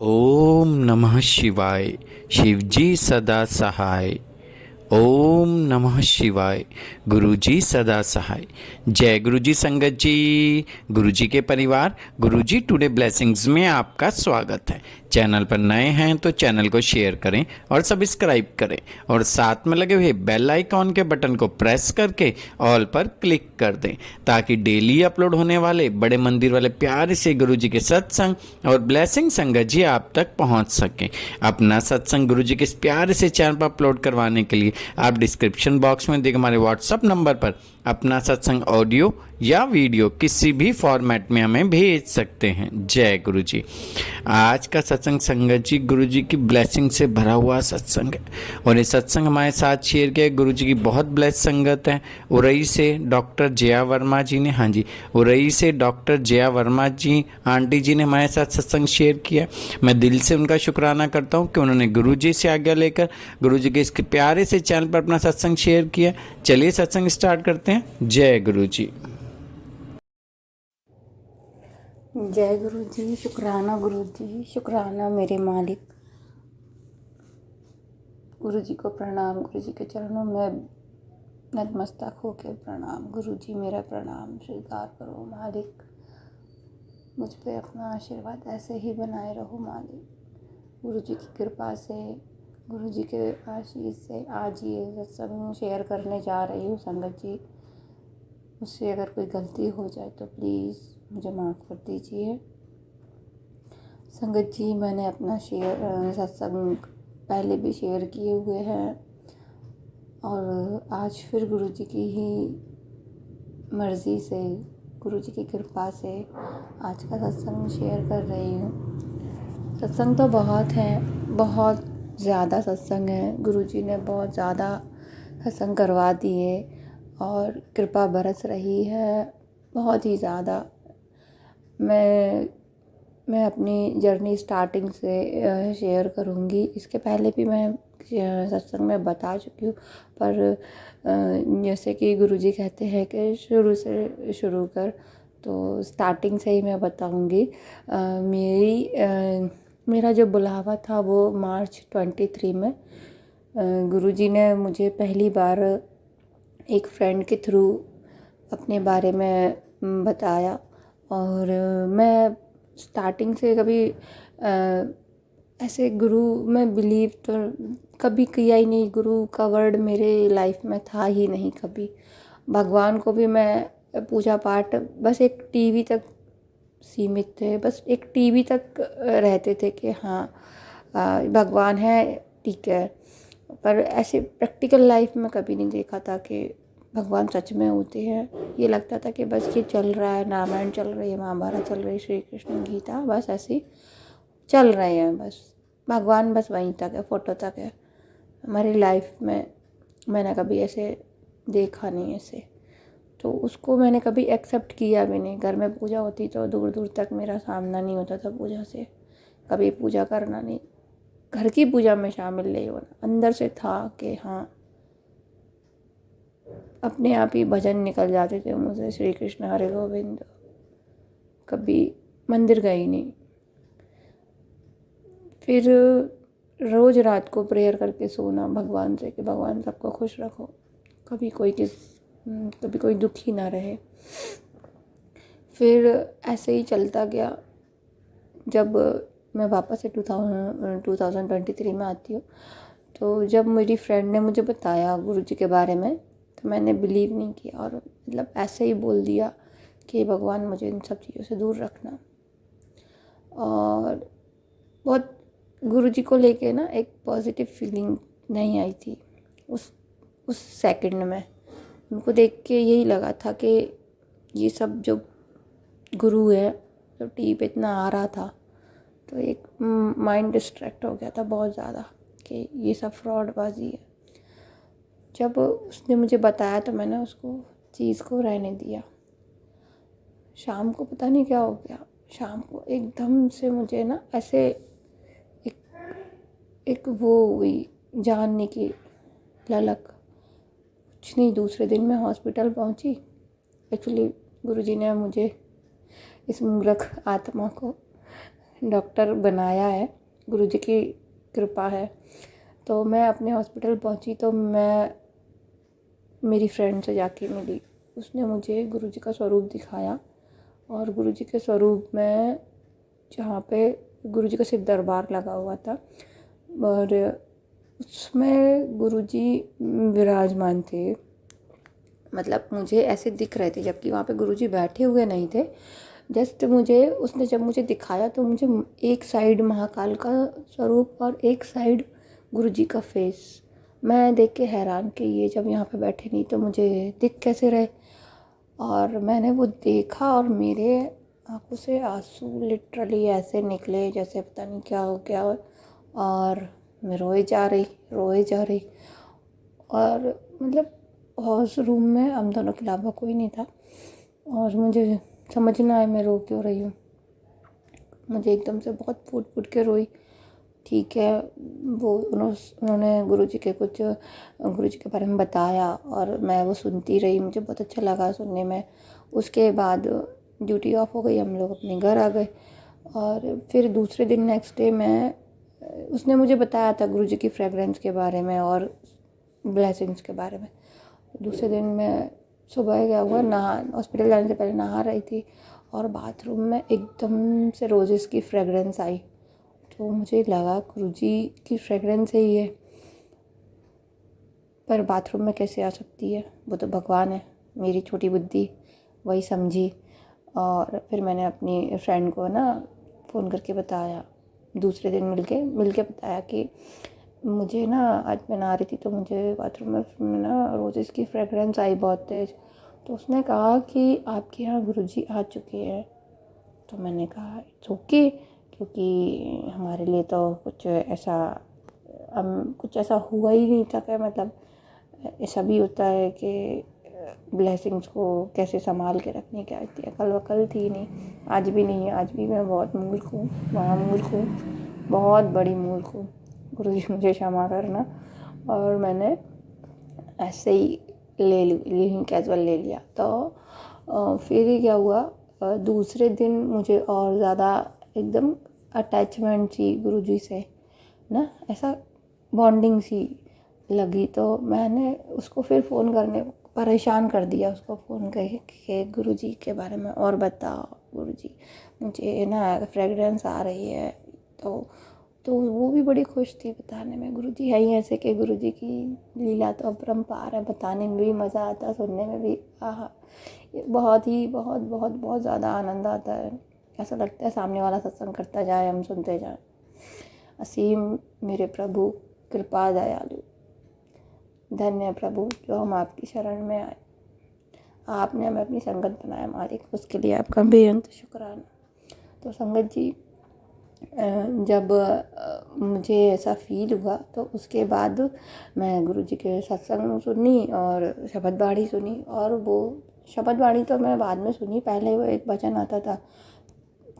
ओम नमः शिवाय। शिवजी सदा सहाय। ओम नमः शिवाय। गुरुजी सदा सहाय। जय गुरुजी संगत जी। गुरुजी के परिवार, गुरुजी टुडे ब्लेसिंग्स में आपका स्वागत है। चैनल पर नए हैं तो चैनल को शेयर करें और सब्सक्राइब करें और साथ में लगे हुए बेल आइकॉन के बटन को प्रेस करके ऑल पर क्लिक कर दें ताकि डेली अपलोड होने वाले बड़े मंदिर वाले प्यारे से गुरुजी के सत्संग और ब्लेसिंग संगत जी आप तक पहुंच सकें। अपना सत्संग गुरुजी के इस प्यारे से चैनल पर अपलोड करवाने के लिए आप डिस्क्रिप्शन बॉक्स में दिए हमारे व्हाट्सएप नंबर पर अपना सत्संग ऑडियो या वीडियो किसी भी फॉर्मेट में हमें भेज सकते हैं। जय गुरु जी। आज का सत्संग संगत जी गुरु जी की ब्लेसिंग से भरा हुआ सत्संग है और ये सत्संग हमारे साथ शेयर किया गुरु जी की बहुत ब्लेस संगत है। उरई से डॉक्टर जया वर्मा जी ने, हाँ जी, उरई से डॉक्टर जया वर्मा जी आंटी जी ने हमारे साथ सत्संग शेयर किया। मैं दिल से उनका शुक्राना करता हूँ कि उन्होंने गुरु जी से आज्ञा लेकर गुरु जी के इसके प्यारे से चैनल पर अपना सत्संग शेयर किया। चलिए सत्संग स्टार्ट करते हैं। जय गुरु जी। जय गुरु जी। शुक्राना गुरु जी, शुक्राना मेरे मालिक। गुरु जी को प्रणाम, गुरु जी के चरणों में नतमस्तक होकर प्रणाम। गुरु जी मेरा प्रणाम स्वीकार करो मालिक। मुझ पे अपना आशीर्वाद ऐसे ही बनाए रहो मालिक। गुरु जी की कृपा से, गुरु जी के आशीष से आज ये सत्संग शेयर करने जा रही हूँ संगत जी। मुझसे अगर कोई गलती हो जाए तो प्लीज़ मुझे माफ़ कर दीजिए संगत जी। मैंने अपना सत्संग पहले भी शेयर किए हुए हैं और आज फिर गुरु जी की ही मर्ज़ी से, गुरु जी की कृपा से आज का सत्संग शेयर कर रही हूँ। सत्संग तो बहुत हैं, बहुत ज़्यादा सत्संग है। गुरु जी ने बहुत ज़्यादा सत्संग करवा दिए और कृपा बरस रही है बहुत ही ज़्यादा। मैं अपनी जर्नी स्टार्टिंग से शेयर करूँगी। इसके पहले भी मैं सत्संग में बता चुकी हूँ, पर जैसे कि गुरुजी कहते हैं कि शुरू से शुरू कर, तो स्टार्टिंग से ही मैं बताऊँगी। मेरा जो बुलावा था वो मार्च 23 में गुरुजी ने मुझे पहली बार एक फ्रेंड के थ्रू अपने बारे में बताया और मैं स्टार्टिंग से कभी ऐसे गुरु में बिलीव तो कभी किया ही नहीं। गुरु का वर्ड मेरे लाइफ में था ही नहीं कभी। भगवान को भी मैं पूजा पाठ बस एक टीवी तक सीमित थे, बस एक टीवी तक रहते थे कि हाँ भगवान है, ठीक है। पर ऐसे प्रैक्टिकल लाइफ में कभी नहीं देखा था कि भगवान सच में होते हैं। ये लगता था कि बस ये चल रहा है, रामायण चल रही है, महाभारत चल रही है, श्री कृष्ण गीता बस ऐसे चल रहे हैं, बस भगवान बस वहीं तक है, फ़ोटो तक है। हमारी लाइफ में मैंने कभी ऐसे देखा नहीं ऐसे, तो उसको मैंने कभी एक्सेप्ट किया भी नहीं। घर में पूजा होती तो दूर दूर तक मेरा सामना नहीं होता था पूजा से, कभी पूजा करना नहीं, घर की पूजा में शामिल नहीं होना। अंदर से था कि हाँ, अपने आप ही भजन निकल जाते थे मुझे, श्री कृष्ण हरे गोविंद। कभी मंदिर गई नहीं। फिर रोज़ रात को प्रेयर करके सोना भगवान से कि भगवान सबको खुश रखो, कभी कोई दुखी ना रहे। फिर ऐसे ही चलता गया। जब मैं वापस से 2023 में आती हूँ, तो जब मेरी फ्रेंड ने मुझे बताया गुरु जी के बारे में, तो मैंने बिलीव नहीं किया और मतलब ऐसे ही बोल दिया कि भगवान मुझे इन सब चीज़ों से दूर रखना। और बहुत गुरु जी को लेके ना एक पॉजिटिव फीलिंग नहीं आई थी उस सेकंड में। उनको देख के यही लगा था कि ये सब जो गुरु है, जो टीवी पे इतना आ रहा था, तो एक माइंड डिस्ट्रैक्ट हो गया था बहुत ज़्यादा कि ये सब फ्रॉडबाजी है। जब उसने मुझे बताया तो मैंने उसको चीज़ को रहने दिया। शाम को पता नहीं क्या हो गया, शाम को एकदम से मुझे ना ऐसे एक वो हुई जानने की ललक। कुछ नहीं, दूसरे दिन मैं हॉस्पिटल पहुंची। एक्चुअली गुरुजी ने मुझे, इस मूर्ख आत्मा को, डॉक्टर बनाया है, गुरुजी की कृपा है। तो मैं अपने हॉस्पिटल पहुंची तो मैं मेरी फ्रेंड से जाके मिली। उसने मुझे गुरुजी का स्वरूप दिखाया और गुरुजी के स्वरूप में जहाँ पे गुरुजी का सिर्फ दरबार लगा हुआ था और उसमें गुरुजी विराजमान थे। मतलब मुझे ऐसे दिख रहे थे, जबकि वहाँ पे गुरुजी बैठे हुए नहीं थे। जस्ट उसने जब मुझे दिखाया तो मुझे एक साइड महाकाल का स्वरूप और एक साइड गुरुजी का फेस, मैं देख के हैरान कि ये जब यहाँ पे बैठे नहीं तो मुझे दिख कैसे रहे। और मैंने वो देखा और मेरे आंखों से आंसू लिटरली ऐसे निकले जैसे पता नहीं क्या हो गया। और मैं रोए जा रही। और मतलब हॉस रूम में हम दोनों के अलावा कोई नहीं था और मुझे समझ ना आए मैं रो क्यों रही हूँ। मुझे एकदम से बहुत फूट फूट के रोई। ठीक है, वो उन्होंने गुरुजी के बारे में बताया और मैं वो सुनती रही। मुझे बहुत अच्छा लगा सुनने में। उसके बाद ड्यूटी ऑफ हो गई, हम लोग अपने घर आ गए। और फिर दूसरे दिन नेक्स्ट डे उसने मुझे बताया था गुरुजी की फ्रेगरेंस के बारे में और ब्लेसिंग्स के बारे में। दूसरे दिन मैं सुबह क्या हुआ, हॉस्पिटल जाने से पहले नहा रही थी और बाथरूम में एकदम से रोजेस की फ्रेगरेंस आई। तो मुझे लगा गुरुजी की फ्रेगरेंस है ये, पर बाथरूम में कैसे आ सकती है, वो तो भगवान है। मेरी छोटी बुद्धि वही समझी। और फिर मैंने अपनी फ्रेंड को ना फ़ोन करके बताया, दूसरे दिन मिल के बताया कि मुझे ना आज मैं नहा रही थी तो मुझे बाथरूम में ना रोजेस की फ्रेगरेंस आई बहुत तेज़। तो उसने कहा कि आपके यहाँ गुरुजी आ चुके हैं। तो मैंने कहा इट्स ओके, क्योंकि हमारे लिए तो कुछ ऐसा हुआ ही नहीं था। क्या मतलब ऐसा भी होता है कि ब्लेसिंग्स को कैसे संभाल के रखनी क्या इतनी अकल वकल थी नहीं। आज भी नहीं है, आज भी मैं बहुत मूर्ख हूँ, महामूर्ख हूँ, बहुत बड़ी मूर्ख हूँ। गुरुजी मुझे क्षमा करना। और मैंने ऐसे ही कैजुअल ले लिया। तो फिर क्या हुआ, दूसरे दिन मुझे और ज़्यादा एकदम अटैचमेंट सी गुरुजी से ना, ऐसा बॉन्डिंग सी लगी। तो मैंने उसको फिर फ़ोन करने परेशान कर दिया, उसको फ़ोन करके गुरुजी के बारे में और बताओ गुरुजी, मुझे ना फ्रेगरेंस आ रही है। तो वो भी बड़ी खुश थी बताने में। गुरुजी है ही ऐसे कि गुरुजी की लीला तो अपरंपार है, बताने में भी मज़ा आता है, सुनने में भी आहा, बहुत ही बहुत बहुत बहुत ज़्यादा आनंद आता है। ऐसा लगता है सामने वाला सत्संग करता जाए, हम सुनते जाएं। असीम मेरे प्रभु कृपा दयालु, धन्य प्रभु जो हम आपकी शरण में आए। आपने हमें अपनी संगत बनाया मालिक, उसके लिए आपका बेअंत शुक्राना। तो संगत जी, जब मुझे ऐसा फील हुआ तो उसके बाद मैं गुरुजी के सत्संग सुनी और शब्द बाणी सुनी। और वो शब्द बाणी तो मैं बाद में सुनी, पहले वो एक भजन आता था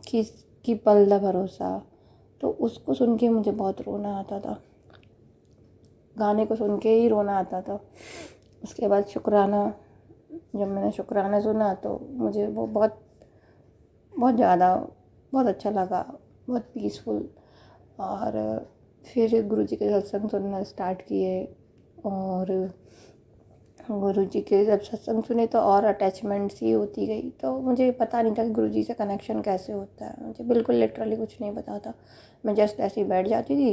कि पल दा भरोसा, तो उसको सुन के मुझे बहुत रोना आता था, गाने को सुन के ही रोना आता था। उसके बाद शुक्राना, जब मैंने शुक्राना सुना तो मुझे वो बहुत बहुत ज़्यादा बहुत अच्छा लगा, बहुत पीसफुल। और फिर गुरुजी के सत्संग सुनना स्टार्ट किए और गुरुजी के जब सत्संग सुने तो और अटैचमेंट सी होती गई। तो मुझे पता नहीं था कि गुरुजी से कनेक्शन कैसे होता है, मुझे बिल्कुल लिटरली कुछ नहीं पता था। मैं जस्ट ऐसे ही बैठ जाती थी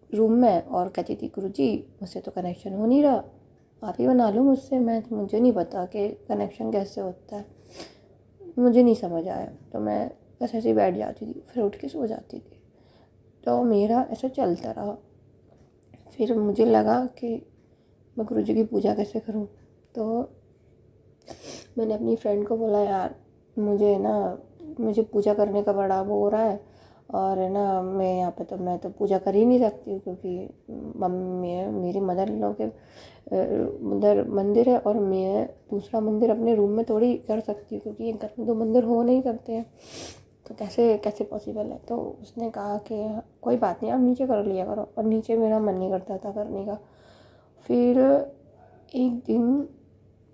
रूम में और कहती थी गुरुजी मुझसे तो कनेक्शन हो नहीं रहा, आप ही बना लो मुझसे, मुझे नहीं पता कि कनेक्शन कैसे होता है, मुझे नहीं समझ आया। तो मैं बस ऐसे ही बैठ जाती थी, फिर उठ के सो जाती थी। तो मेरा ऐसा चलता रहा। फिर मुझे लगा कि मैं गुरुजी की पूजा कैसे करूं। तो मैंने अपनी फ्रेंड को बोला, यार मुझे पूजा करने का बड़ा वो हो रहा है और है ना, मैं यहाँ पे तो मैं तो पूजा कर ही नहीं सकती हूँ, क्योंकि मेरी मदर इन लॉ के उधर मंदिर है और मैं दूसरा मंदिर अपने रूम में थोड़ी कर सकती हूँ, क्योंकि ये घर में 2 मंदिर हो नहीं सकते हैं, तो कैसे कैसे पॉसिबल है। तो उसने कहा कि कोई बात नहीं, आप नीचे कर लिया करो। और नीचे मेरा मन नहीं करता था करने का। फिर एक दिन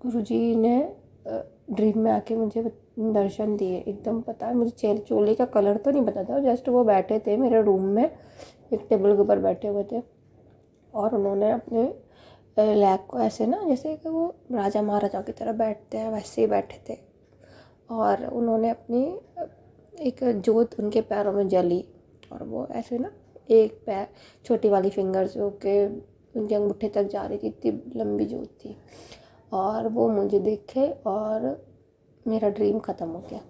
गुरुजी ने ड्रीम में आके मुझे दर्शन दिए एकदम। पता है मुझे चोले का कलर तो नहीं पता था, जस्ट वो बैठे थे मेरे रूम में, एक टेबल के ऊपर बैठे हुए थे और उन्होंने अपने लेग को ऐसे ना, जैसे कि वो राजा महाराजा की तरह बैठते हैं वैसे ही बैठे थे। और उन्होंने अपनी एक जोत उनके पैरों में जली और वो ऐसे ना एक पैर, छोटी वाली फिंगर जो के उनके अंगूठे तक जा रही थी, इतनी लंबी जोत थी। और वो मुझे देखे और मेरा ड्रीम ख़त्म हो गया।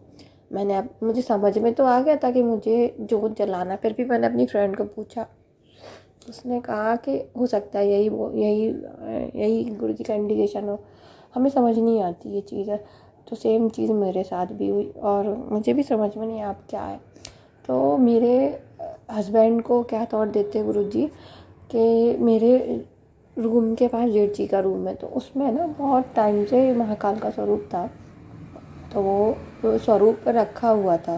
मुझे समझ में तो आ गया था कि मुझे जोत जलाना, फिर भी मैंने अपनी फ्रेंड को पूछा, उसने कहा कि हो सकता है यही गुरु जी का इंडिकेशन हो, हमें समझ नहीं आती ये चीज़ है। तो सेम चीज़ मेरे साथ भी हुई और मुझे भी समझ में नहीं आप क्या है। तो मेरे हस्बैंड को क्या थॉट देते गुरु जी कि मेरे रूम के पास जेठ जी का रूम है, तो उसमें ना बहुत टाइम से महाकाल का स्वरूप था। तो वो स्वरूप रखा हुआ था,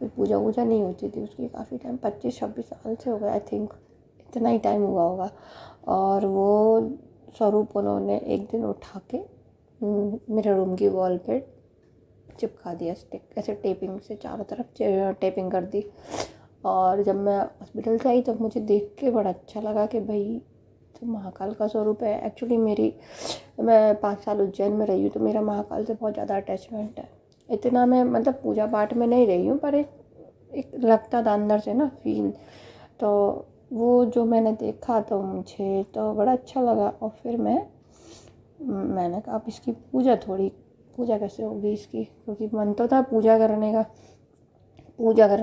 कोई पूजा वूजा नहीं होती थी उसकी काफ़ी टाइम, 25-26 साल से हो गया आई थिंक, इतना ही टाइम हुआ होगा। और वो स्वरूप उन्होंने एक दिन उठा के मेरे रूम की वॉल पे चिपका दिया, स्टिक ऐसे टेपिंग से चारों तरफ टेपिंग कर दी। और जब मैं हॉस्पिटल से आई तब मुझे देख के बड़ा अच्छा लगा कि भाई तो महाकाल का स्वरूप है। एक्चुअली मैं 5 साल उज्जैन में रही हूँ, तो मेरा महाकाल से बहुत ज़्यादा अटैचमेंट है। इतना मैं मतलब पूजा पाठ में नहीं रही हूँ, पर एक लगता था अंदर से ना फील। तो वो जो मैंने देखा तो मुझे तो बड़ा अच्छा लगा। और फिर मैंने कहा अब इसकी पूजा कैसे होगी इसकी, क्योंकि मन तो था पूजा करने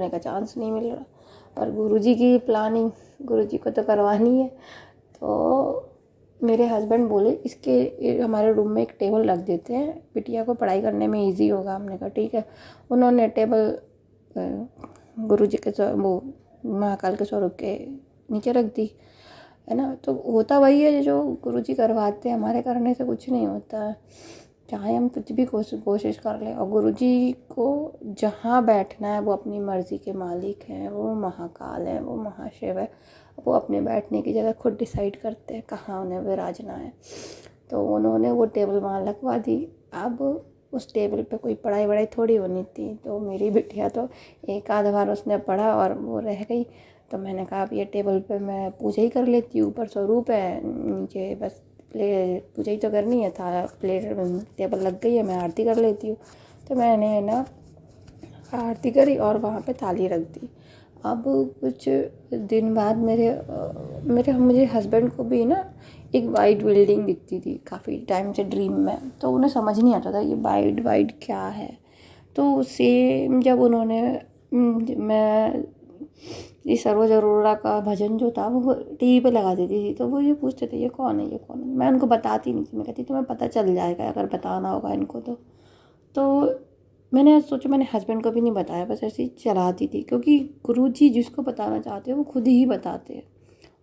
का चांस नहीं मिल रहा। पर गुरुजी की प्लानिंग, गुरुजी को तो करवानी है। तो मेरे हस्बैंड बोले इसके हमारे रूम में एक टेबल रख देते हैं, बिटिया को पढ़ाई करने में इजी होगा। हमने कहा ठीक है। उन्होंने टेबल गुरुजी के वो महाकाल के स्वरूप के नीचे रख दी, है ना। तो होता वही है जो गुरुजी करवाते हैं, हमारे करने से कुछ नहीं होता है, चाहे हम कुछ भी कोशिश कर लें। और गुरुजी को जहाँ बैठना है वो अपनी मर्ज़ी के मालिक हैं, वो महाकाल है, वो महाशिव है। वो अपने बैठने की जगह खुद डिसाइड करते हैं कहाँ उन्हें विराजना है। तो उन्होंने वो टेबल वहाँ लगवा दी। अब उस टेबल पे कोई पढ़ाई वढ़ाई थोड़ी होनी थी, तो मेरी बिटिया तो एक आध बार उसने पढ़ा और वो रह गई। तो मैंने कहा अब ये टेबल पे मैं पूजा ही कर लेती हूँ, ऊपर स्वरूप है, नीचे बस पूजा ही तो करनी है, था प्लेट टेबल लग गई है, मैं आरती कर लेती हूँ। तो मैंने ना आरती करी और वहाँ पे थाली रख दी। अब कुछ दिन बाद मुझे हस्बैंड को भी ना एक वाइट बिल्डिंग दिखती थी काफ़ी टाइम से ड्रीम में, तो उन्हें समझ नहीं आता था ये वाइट क्या है। तो सेम जब उन्होंने मैं ये सर्वज अरोड़ा का भजन जो था वो टीवी पे लगा देती थी, तो वो ये पूछते थे ये कौन है, ये कौन है। मैं उनको बताती नहीं थी, मैं कहती तुम्हें पता चल जाएगा अगर बताना होगा इनको। तो मैंने सोचा, मैंने हस्बैंड को भी नहीं बताया, बस ऐसे ही चलाती थी, क्योंकि गुरुजी जिसको बताना चाहते हैं वो खुद ही बताते हैं,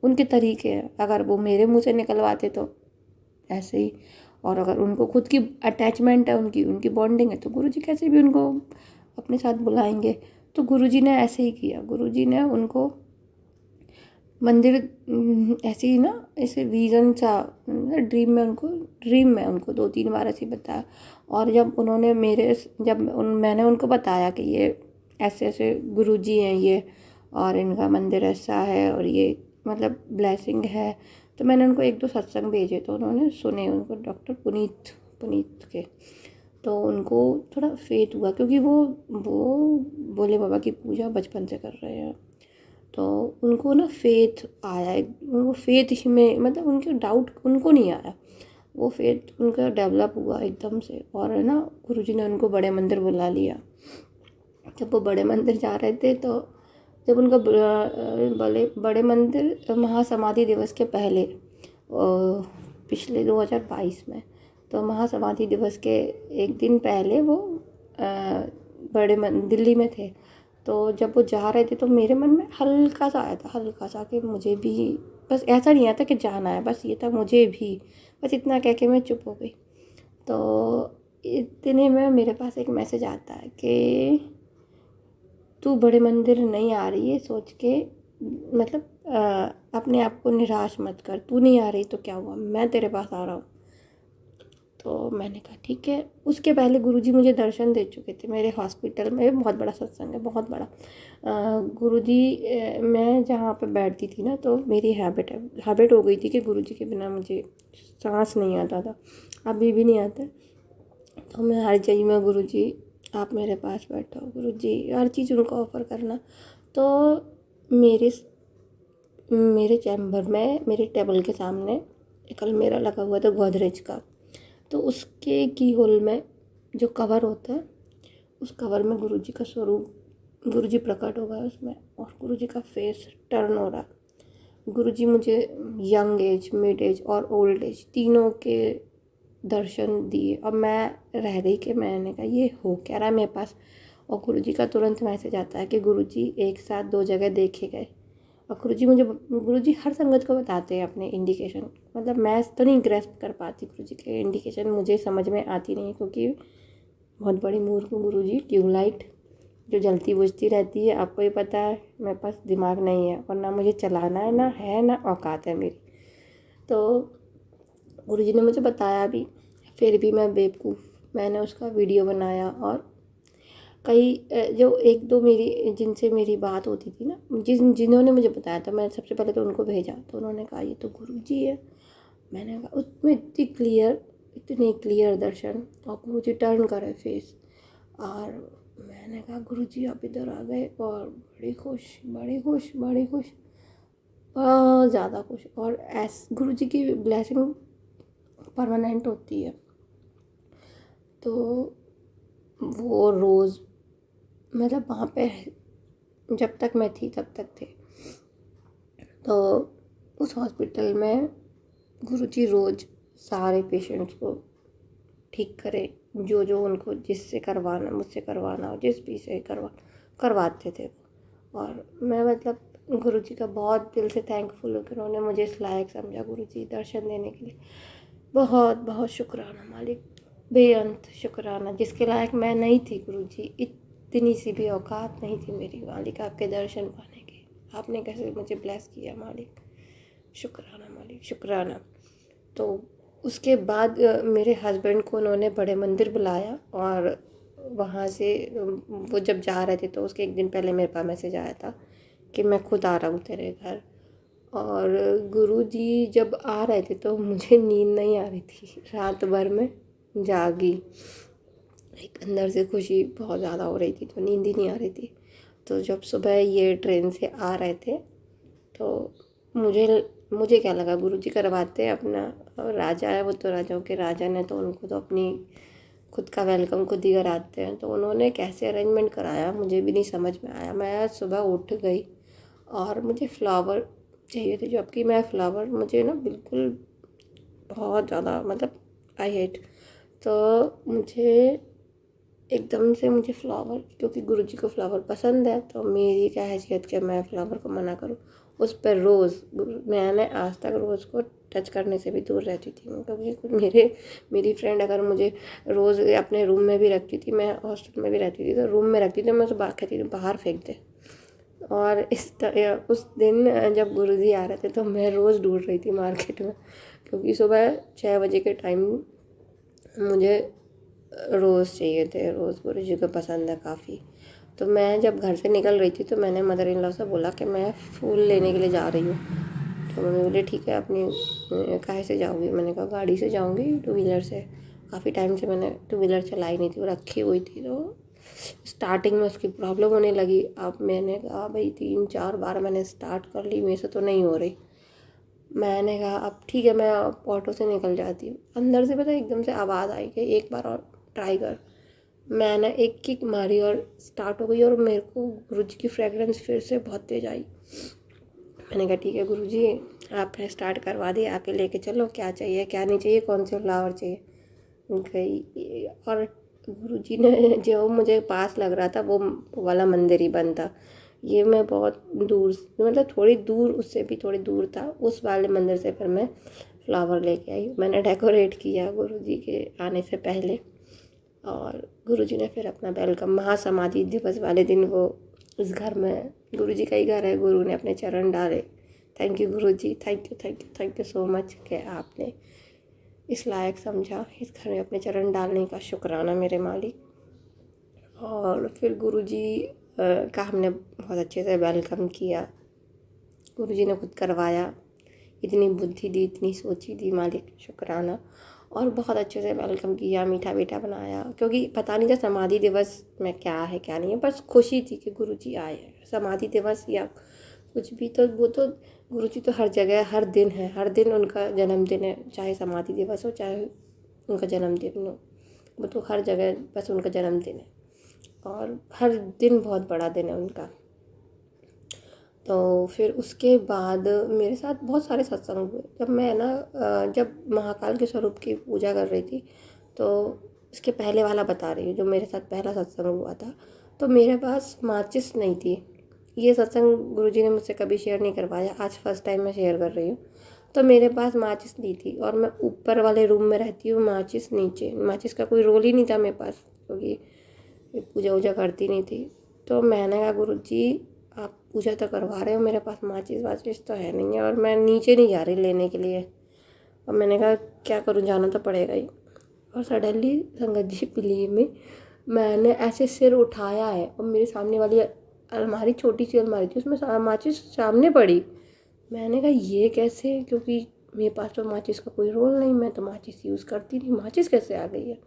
उनके तरीके हैं। अगर वो मेरे मुंह से निकलवाते तो ऐसे ही, और अगर उनको खुद की अटैचमेंट है, उनकी बॉन्डिंग है, तो गुरुजी कैसे भी उनको अपने साथ बुलाएंगे। तो गुरुजी ने ऐसे ही किया। गुरुजी ने उनको मंदिर ऐसे ही ना, ऐसे विज़न सा ड्रीम में उनको 2-3 बार ऐसे ही बताया। और जब मैंने उनको बताया कि ये ऐसे ऐसे गुरुजी हैं ये, और इनका मंदिर ऐसा है और ये मतलब ब्लेसिंग है, तो मैंने उनको 1-2 सत्संग भेजे, तो उन्होंने सुने, उनको डॉक्टर पुनीत के। तो उनको थोड़ा फेथ हुआ, क्योंकि वो भोले बाबा की पूजा बचपन से कर रहे हैं। तो उनको ना फेथ आया, वो फेथ में मतलब उनके डाउट उनको नहीं आया, वो फेथ उनका डेवलप हुआ एकदम से। और है ना, गुरुजी ने उनको बड़े मंदिर बुला लिया। जब वो बड़े मंदिर जा रहे थे, तो जब उनका बड़े मंदिर महासमाधि दिवस के पहले पिछले 2022 में, तो महासमाधि दिवस के एक दिन पहले वो दिल्ली में थे। तो जब वो जा रहे थे तो मेरे मन में हल्का सा आया था, हल्का सा, कि मुझे भी, बस ऐसा नहीं आता कि जाना है, बस ये था मुझे भी, बस इतना कह के मैं चुप हो गई। तो इतने में मेरे पास एक मैसेज आता है कि तू बड़े मंदिर नहीं आ रही है सोच के, मतलब अपने आप को निराश मत कर, तू नहीं आ रही तो क्या हुआ, मैं तेरे पास आ रहा हूँ। तो मैंने कहा ठीक है। उसके पहले गुरुजी मुझे दर्शन दे चुके थे मेरे हॉस्पिटल में। बहुत बड़ा सत्संग है, बहुत बड़ा। गुरुजी मैं जहाँ पे बैठती थी ना, तो मेरी हैबिट हो गई थी कि गुरुजी के बिना मुझे सांस नहीं आता था, अभी भी नहीं आता। तो मैं हर जगह में गुरुजी आप मेरे पास बैठो, गुरुजी हर चीज़ उनको ऑफ़र करना। तो मेरे मेरे चैम्बर में मेरे टेबल के सामने एक अलमीरा लगा हुआ था गोदरेज का। तो उसके की होल में जो कवर होता है, उस कवर में गुरुजी का स्वरूप, गुरुजी प्रकट हो गया उसमें, और गुरुजी का फेस टर्न हो रहा। गुरुजी मुझे यंग एज, मिड एज और ओल्ड एज तीनों के दर्शन दिए। अब मैं रह गई कि मैंने कहा ये हो क्या रहा है मेरे पास। और गुरुजी का तुरंत मैसेज आता है कि गुरुजी एक साथ 2 जगह देखे गए। और गुरुजी हर संगत को बताते हैं अपने इंडिकेशन। मतलब मैं तो नहीं ग्रेस्प कर पाती गुरुजी के इंडिकेशन, मुझे समझ में आती नहीं, क्योंकि बहुत बड़ी मूर्ख हूँ गुरुजी। ट्यूबलाइट जो जलती बुझती रहती है, आपको ही पता है। मेरे पास दिमाग नहीं है, और ना मुझे चलाना है ना औकात है मेरी। तो गुरुजी ने मुझे बताया भी, फिर भी मैं बेवकूफ़, मैंने उसका वीडियो बनाया। और कई जो 1-2 मेरी जिनसे मेरी बात होती थी ना, जिन्होंने मुझे बताया था, मैंने सबसे पहले तो उनको भेजा। तो उन्होंने कहा ये तो गुरुजी है। मैंने कहा उसमें इतने क्लियर दर्शन, और गुरुजी टर्न करे फेस। और मैंने कहा गुरुजी आप इधर आ गए, और बड़ी खुश, बड़ी खुश, बड़ी खुश, बहुत ज़्यादा खुश। और गुरुजी की ब्लेसिंग परमानेंट होती है। तो वो रोज़, मतलब वहाँ पे जब तक मैं थी तब तक थे। तो उस हॉस्पिटल में गुरुजी रोज़ सारे पेशेंट्स को ठीक करे, जो जो उनको जिससे करवाना, मुझसे करवाना हो, जिस भी से करवाते थे। और मैं मतलब गुरुजी का बहुत दिल से थैंकफुल हूँ कि उन्होंने मुझे इस लायक समझा गुरुजी दर्शन देने के लिए। बहुत बहुत शुक्राना मालिक, बेअंत शुक्राना। जिसके लायक मैं नहीं थी गुरुजी, इतनी सी भी औकात नहीं थी मेरी मालिक आपके दर्शन पाने की। आपने कैसे मुझे ब्लेस किया मालिक, शुक्राना मालिक, शुक्राना। तो उसके बाद मेरे हस्बैंड को उन्होंने बड़े मंदिर बुलाया, और वहाँ से वो जब जा रहे थे तो उसके एक दिन पहले मेरे पास मैसेज आया था कि मैं खुद आ रहा हूँ तेरे घर। और गुरुजी जब आ रहे थे तो मुझे नींद नहीं आ रही थी, रात भर में जागी। एक अंदर से खुशी बहुत ज़्यादा हो रही थी, तो नींद ही नहीं आ रही थी। तो जब सुबह ये ट्रेन से आ रहे थे, तो मुझे क्या लगा गुरुजी करवाते हैं अपना, राजा है वो, तो राजाओं के राजा ने, तो उनको तो अपनी खुद का वेलकम खुद ही कराते हैं। तो उन्होंने कैसे अरेंजमेंट कराया मुझे भी नहीं समझ में आया। मैं सुबह उठ गई और मुझे फ्लावर चाहिए थे, जबकि मैं फ्लावर मुझे ना बिल्कुल बहुत ज़्यादा, मतलब आई हेट। तो मुझे एकदम से मुझे फ्लावर, क्योंकि गुरुजी को फ्लावर पसंद है, तो मेरी क्या हैसियत कि मैं फ्लावर को मना करूं। उस पर रोज़, मैंने आज तक रोज़ को टच करने से भी दूर रहती थी, क्योंकि मेरी फ्रेंड अगर मुझे रोज़ अपने रूम में भी रखती थी, मैं हॉस्टल में भी रहती थी, तो रूम में रखती थी, मैं उसे कहती थी बाहर फेंक दे। और उस दिन जब गुरुजी आ रहे थे तो मैं रोज़ ढूंढ रही थी मार्केट में, क्योंकि सुबह 6 बजे के टाइम मुझे रोज़ चाहिए थे, रोज़ गुरुजी को पसंद है काफ़ी। तो मैं जब घर से निकल रही थी तो मैंने मदर इन लॉ से बोला कि मैं फूल लेने के लिए जा रही हूँ। तो मम्मी बोली ठीक है, अपनी काहे से जाऊँगी? मैंने कहा गाड़ी से जाऊँगी, 2 व्हीलर से। काफ़ी टाइम से मैंने 2 व्हीलर चलाई नहीं थी, वो रखी हुई थी। तो स्टार्टिंग में उसकी प्रॉब्लम होने लगी। अब मैंने कहा भाई 3-4 बार मैंने स्टार्ट कर ली, मेरे से तो नहीं हो रही। मैंने कहा अब ठीक है, मैं ऑटो से निकल जाती हूँ। अंदर से पता एकदम से आवाज़ आई कि एक बार और ट्राई कर। मैंने एक किक मारी और स्टार्ट हो गई, और मेरे को गुरुजी की फ्रेगरेंस फिर से बहुत तेज आई। मैंने कहा ठीक है गुरुजी, आपने स्टार्ट करवा दिया, आके लेके चलो, क्या चाहिए क्या नहीं चाहिए, कौन से फ्लावर चाहिए। गई, और गुरुजी ने जो मुझे पास लग रहा था वो वाला मंदिर ही बंद था। ये मैं बहुत दूर, मतलब थोड़ी दूर, उससे भी थोड़ी दूर था, उस वाले मंदिर से फिर मैं फ्लावर लेके आई। मैंने डेकोरेट किया गुरुजी के आने से पहले। और गुरुजी ने फिर अपना वेलकम, महासमाधि दिवस वाले दिन वो उस घर में, गुरुजी का ही घर है, गुरु ने अपने चरण डाले। Thank you Guruji, thank you so much कि आपने इस लायक समझा इस घर में अपने चरण डालने का। शुक्राना मेरे मालिक। और फिर गुरुजी का हमने बहुत अच्छे से वेलकम किया। गुरुजी ने खुद करवाया, इतनी बुद्धि दी, इतनी सोची दी, मालिक शुक्राना। और बहुत अच्छे से वेलकम किया, मीठा मीठा बनाया, क्योंकि पता नहीं था समाधि दिवस में क्या है क्या नहीं है, बस खुशी थी कि गुरुजी आए हैं। समाधि दिवस या कुछ भी तो वो तो गुरुजी तो हर जगह हर दिन है, हर दिन उनका जन्मदिन है, चाहे समाधि दिवस हो चाहे उनका जन्मदिन हो, वो तो हर जगह बस उनका जन्मदिन है। और हर दिन बहुत बड़ा दिन है उनका। तो फिर उसके बाद मेरे साथ बहुत सारे सत्संग हुए। जब मैं ना जब महाकाल के स्वरूप की पूजा कर रही थी, तो इसके पहले वाला बता रही हूँ, जो मेरे साथ पहला सत्संग हुआ था, तो मेरे पास माचिस नहीं थी। ये सत्संग गुरुजी ने मुझसे कभी शेयर नहीं करवाया, आज फर्स्ट टाइम मैं शेयर कर रही हूँ। तो मेरे पास माचिस नहीं थी, और मैं ऊपर वाले रूम में रहती हूँ, माचिस नीचे। माचिस का कोई रोल ही नहीं था मेरे पास, क्योंकि पूजा वूजा करती नहीं थी। तो मैंने कहा गुरुजी आप पूजा तो करवा रहे हो, मेरे पास माचिस वाचिस तो है नहीं है, और मैं नीचे नहीं जा रही लेने के लिए। और मैंने कहा क्या करूँ, जाना तो पड़ेगा ही। और सडनली संगत जी बिलीव में, मैंने ऐसे सिर उठाया है और मेरे सामने वाली अलमारी, छोटी सी अलमारी थी, उसमें माचिस सामने पड़ी। मैंने कहा ये कैसे, क्योंकि मेरे पास तो माचिस का कोई रोल नहीं, मैं तो माचिस यूज़ करती नहीं, माचिस कैसे आ गई है।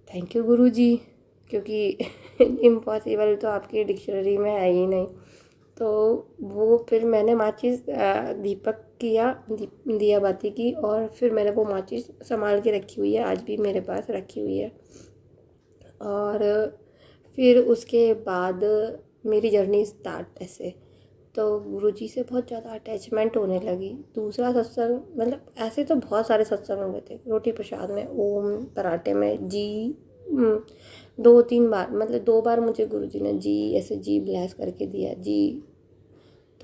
थैंक यू गुरुजी, क्योंकि इम्पॉसिबल तो आपकी डिक्शनरी में है ही नहीं। तो वो फिर मैंने माचिस दीपक किया, दिया बाती की, और फिर मैंने वो माचिस संभाल के रखी हुई है, आज भी मेरे पास रखी हुई है। और फिर उसके बाद मेरी जर्नी स्टार्ट ऐसे, तो गुरुजी से बहुत ज़्यादा अटैचमेंट होने लगी। दूसरा सत्संग, मतलब ऐसे तो बहुत सारे सत्संग हुए थे। रोटी प्रसाद में ओम, पराठे में जी, 2-3 बार, मतलब 2 बार मुझे गुरुजी ने जी ऐसे जी ब्लेस करके दिया जी।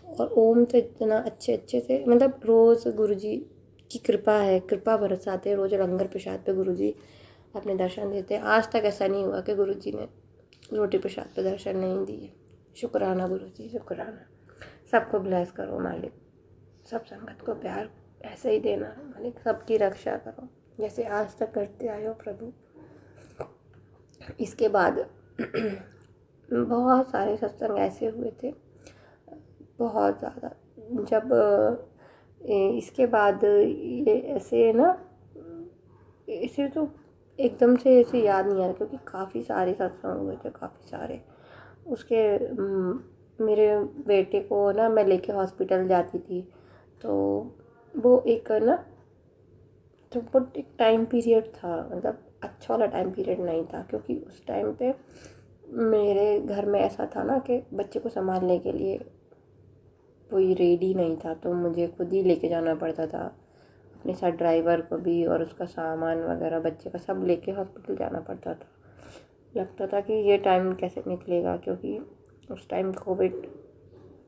और ओम तो इतना अच्छे अच्छे से, मतलब रोज़ गुरुजी की कृपा है, कृपा बरसाते हैं रोज़ लंगर प्रसाद पे गुरुजी अपने दर्शन देते हैं। आज तक ऐसा नहीं हुआ कि गुरुजी ने रोटी प्रसाद पे दर्शन नहीं दिए। शुक्राना गुरुजी, शुक्राना। सबको ब्लेस करो मालिक, सब संगत को प्यार ऐसे ही देना मालिक, सबकी रक्षा करो जैसे आज तक करते आए हो प्रभु। इसके बाद बहुत सारे सत्संग ऐसे हुए थे, बहुत ज़्यादा। जब इसके बाद ये ऐसे ना, इसे तो एकदम से ऐसे याद नहीं आ रहा, क्योंकि काफ़ी सारे सत्संग हुए थे, काफ़ी सारे। उसके मेरे बेटे को ना मैं लेके हॉस्पिटल जाती थी, तो वो एक ना, तो वो एक टाइम पीरियड था, मतलब अच्छा वाला टाइम पीरियड नहीं था, क्योंकि उस टाइम पे मेरे घर में ऐसा था ना कि बच्चे को संभालने के लिए कोई रेडी नहीं था, तो मुझे खुद ही लेके जाना पड़ता था, अपने साथ ड्राइवर को भी, और उसका सामान वगैरह बच्चे का सब लेके हॉस्पिटल जाना पड़ता था। लगता था कि ये टाइम कैसे निकलेगा, क्योंकि उस टाइम कोविड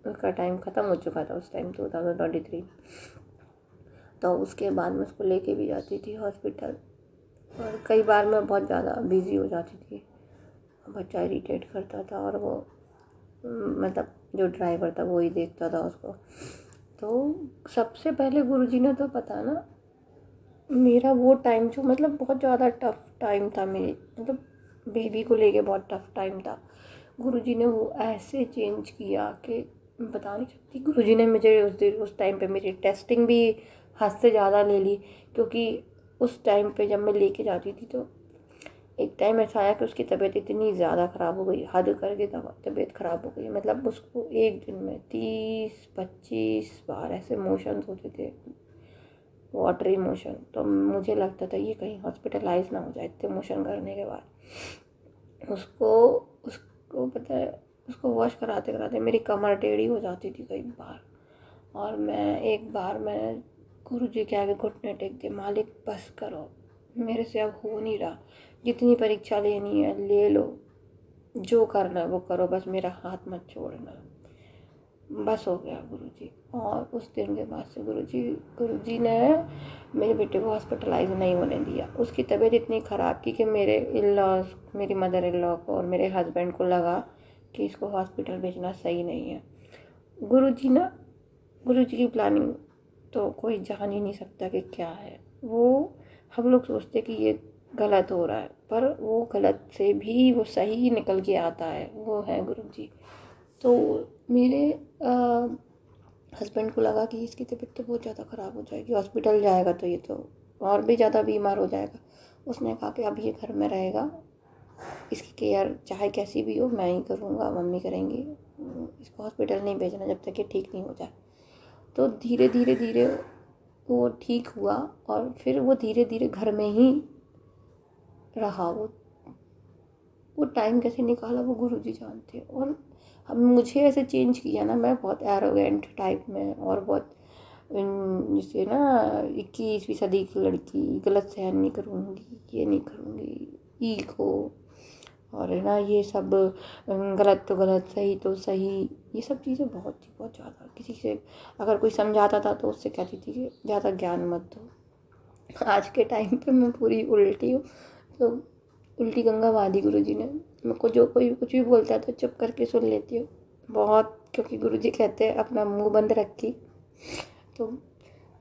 का टाइम ख़त्म हो चुका था, उस टाइम 2023। तो उसके बाद मैं उसको लेके भी जाती थी हॉस्पिटल, और कई बार मैं बहुत ज़्यादा बिज़ी हो जाती थी, बच्चा इरिटेट करता था, और वो मतलब जो ड्राइवर था वो ही देखता था उसको। तो सबसे पहले गुरुजी ने तो पता ना, मेरा वो टाइम जो मतलब बहुत ज़्यादा टफ टाइम था मेरे, मतलब बेबी को लेके बहुत टफ टाइम था, गुरुजी ने वो ऐसे चेंज किया कि बता नहीं सकती। गुरुजी ने मुझे उस टाइम पे मेरी टेस्टिंग भी हद से ज़्यादा ले ली, क्योंकि उस टाइम पे जब मैं लेके जाती थी, तो एक टाइम ऐसा आया कि उसकी तबीयत इतनी ज़्यादा ख़राब हो गई, हद करके तबीयत ख़राब हो गई। मतलब उसको एक दिन में 30-25 बार ऐसे मोशंस होते थे, वाटरी मोशन। तो मुझे लगता था ये कहीं हॉस्पिटलाइज ना हो जाए इतने मोशन करने के बाद। उसको उसको पता है, उसको वॉश कराते कराते मेरी कमर टेढ़ी हो जाती थी कई बार, और मैं एक बार मैं गुरुजी के आगे घुटने टेक दिए, मालिक बस करो, मेरे से अब हो नहीं रहा, जितनी परीक्षा लेनी है ले लो, जो करना है वो करो, बस मेरा हाथ मत छोड़ना, बस हो गया गुरुजी। और उस दिन के बाद से गुरुजी ने मेरे बेटे को हॉस्पिटलाइज नहीं होने दिया। उसकी तबीयत इतनी ख़राब की कि मेरे इन-लॉज, मेरी मदर इन लॉ को और मेरे हस्बैंड को लगा कि इसको हॉस्पिटल भेजना सही नहीं है। गुरुजी की प्लानिंग तो कोई जान ही नहीं सकता कि क्या है। वो हम लोग सोचते कि ये गलत हो रहा है, पर वो गलत से भी वो सही निकल के आता है, वो है गुरु जी। तो मेरे हस्बैंड को लगा कि इसकी तबीयत तो बहुत ज़्यादा ख़राब हो जाएगी, हॉस्पिटल जाएगा तो ये तो और भी ज़्यादा बीमार हो जाएगा। उसने कहा कि अब ये घर में रहेगा, इसकी केयर चाहे कैसी भी हो मैं ही करूँगा, मम्मी करेंगी, इसको हॉस्पिटल नहीं भेजना जब तक ये ठीक नहीं हो जाए। तो धीरे धीरे धीरे वो ठीक हुआ और फिर वो धीरे धीरे घर में ही रहा। वो टाइम कैसे निकाला वो गुरुजी जानते हैं। और हम मुझे ऐसे चेंज किया ना, मैं बहुत एरोगेंट टाइप में और बहुत जैसे ना 21वीं सदी की लड़की, गलत सहन नहीं करूँगी, ये नहीं करूँगी, ईगो और है ना ये सब, गलत तो गलत, सही तो सही, ये सब चीज़ें बहुत ज़्यादा। किसी से अगर कोई समझाता था तो उससे कहती थी कि ज़्यादा ज्ञान मत दो। आज के टाइम पे मैं पूरी उल्टी हूँ। तो उल्टी गंगा वादी गुरुजी ने। मेरे को जो कोई कुछ भी बोलता है तो चुप करके सुन लेती हूँ बहुत, क्योंकि गुरुजी कहते हैं अपना मुंह बंद रखी। तो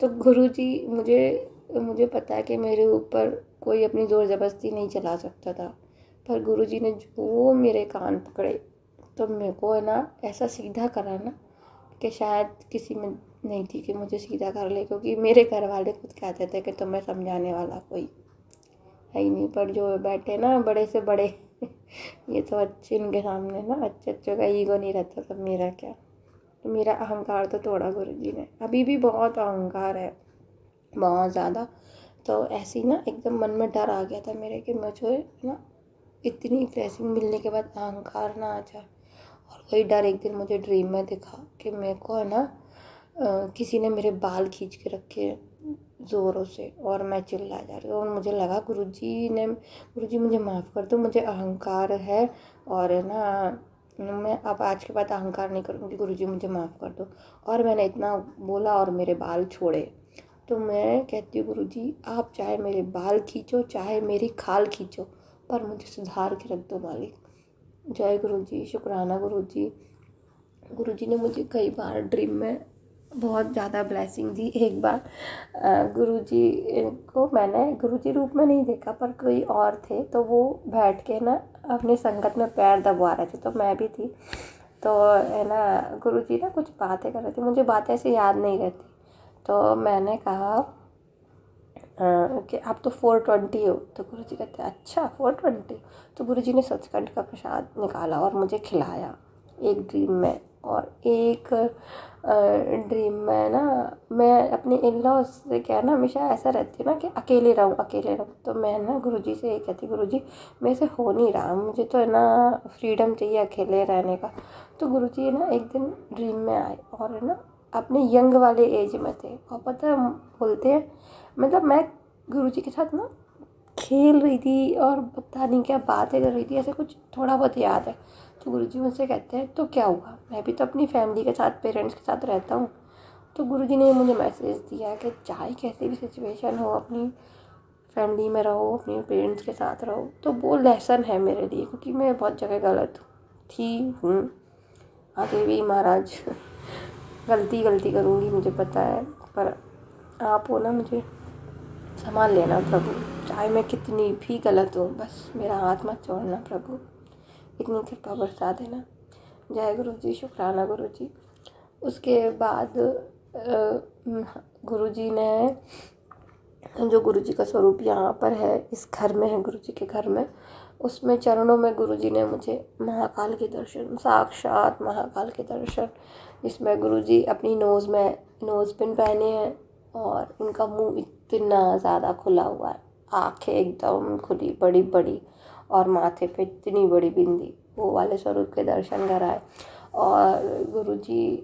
गुरुजी मुझे मुझे पता है कि मेरे ऊपर कोई अपनी ज़ोर ज़बरदस्ती नहीं चला सकता था, पर गुरुजी ने जो मेरे कान पकड़े तो मेरे को है ना ऐसा सीधा करा ना कि शायद किसी में नहीं थी कि मुझे सीधा कर ले, क्योंकि मेरे घर वाले खुद कहते थे कि तुम्हें समझाने वाला कोई है ही नहीं। पर जो बैठे ना बड़े से बड़े ये तो अच्छे, इनके सामने ना अच्छे का ईगो नहीं रहता, तब मेरा क्या। तो मेरा अहंकार तो तोड़ा गुरुजी ने। अभी भी बहुत अहंकार है, बहुत ज़्यादा। तो ऐसे ही ना एकदम मन में डर आ गया था मेरे कि मुझे ना इतनी ब्लेसिंग मिलने के बाद अहंकार ना आ जाए। और वही डर एक दिन मुझे ड्रीम में दिखा कि मेरे को है ना किसी ने मेरे बाल खींच के रखे ज़ोरों से और मैं चिल्ला जा रही हूँ। और मुझे लगा गुरुजी मुझे माफ़ कर दो, मुझे अहंकार है और है ना मैं अब आज के बाद अहंकार नहीं करूँगी, गुरुजी मुझे माफ़ कर दो। और मैंने इतना बोला और मेरे बाल छोड़े। तो मैं कहती हूँ गुरुजी आप चाहे मेरे बाल खींचो, चाहे मेरी खाल खींचो, पर मुझे सुधार के रख दो मालिक। जय गुरुजी, शुक्राना गुरुजी। गुरुजी ने मुझे कई बार ड्रीम में बहुत ज़्यादा ब्लेसिंग दी। एक बार गुरुजी को मैंने गुरुजी रूप में नहीं देखा, पर कोई और थे तो वो बैठ के ना अपनी संगत में पैर दबा रहे थे, तो मैं भी थी। तो है ना गुरुजी ना कुछ बातें कर रहे थे, मुझे बातें ऐसे याद नहीं रहती। तो मैंने कहा कि आप तो 420 हो। तो गुरुजी कहते हैं अच्छा 420। तो गुरुजी ने सचखंड का प्रसाद निकाला और मुझे खिलाया एक ड्रीम में। और एक ड्रीम में ना मैं अपने इन लॉज से क्या है ना हमेशा ऐसा रहती है ना कि अकेले रहूँ। तो मैं ना गुरुजी से ये कहती गुरुजी मेरे से हो नहीं रहा, मुझे तो है ना फ्रीडम चाहिए अकेले रहने का। तो गुरुजी ना एक दिन ड्रीम में आए और है ना अपने यंग वाले एज में थे। और पता है बोलते हैं मतलब मैं गुरुजी के साथ ना खेल रही थी और पता नहीं क्या बातें कर रही थी, ऐसे कुछ थोड़ा बहुत याद है। तो गुरुजी मुझसे कहते हैं तो क्या हुआ, मैं भी तो अपनी फैमिली के साथ, पेरेंट्स के साथ रहता हूँ। तो गुरुजी ने मुझे मैसेज दिया कि चाहे कैसी भी सिचुएशन हो अपनी फैमिली में रहो, अपने पेरेंट्स के साथ रहो। तो वो लेसन है मेरे लिए, क्योंकि मैं बहुत जगह गलत हूँ आगे भी महाराज गलती करूँगी मुझे पता है, पर आप हो ना मुझे संभाल लेना प्रभु, चाहे मैं कितनी भी गलत हूँ, बस मेरा हाथ मत छोड़ना प्रभु, इतनी कृपा बरसा देना। जय गुरु जी, शुक्राना गुरु जी। उसके बाद गुरु जी ने जो गुरु जी का स्वरूप यहाँ पर है, इस घर में है, गुरु जी के घर में, उसमें चरणों में गुरु जी ने मुझे महाकाल के दर्शन, साक्षात महाकाल के दर्शन, जिसमें गुरु जी अपनी नोज़ पिन पहने हैं और उनका मुंह इतना ज़्यादा खुला हुआ है, आंखें एकदम खुली बड़ी बड़ी और माथे पे इतनी बड़ी बिंदी, वो वाले स्वरूप के दर्शन कराए। और गुरुजी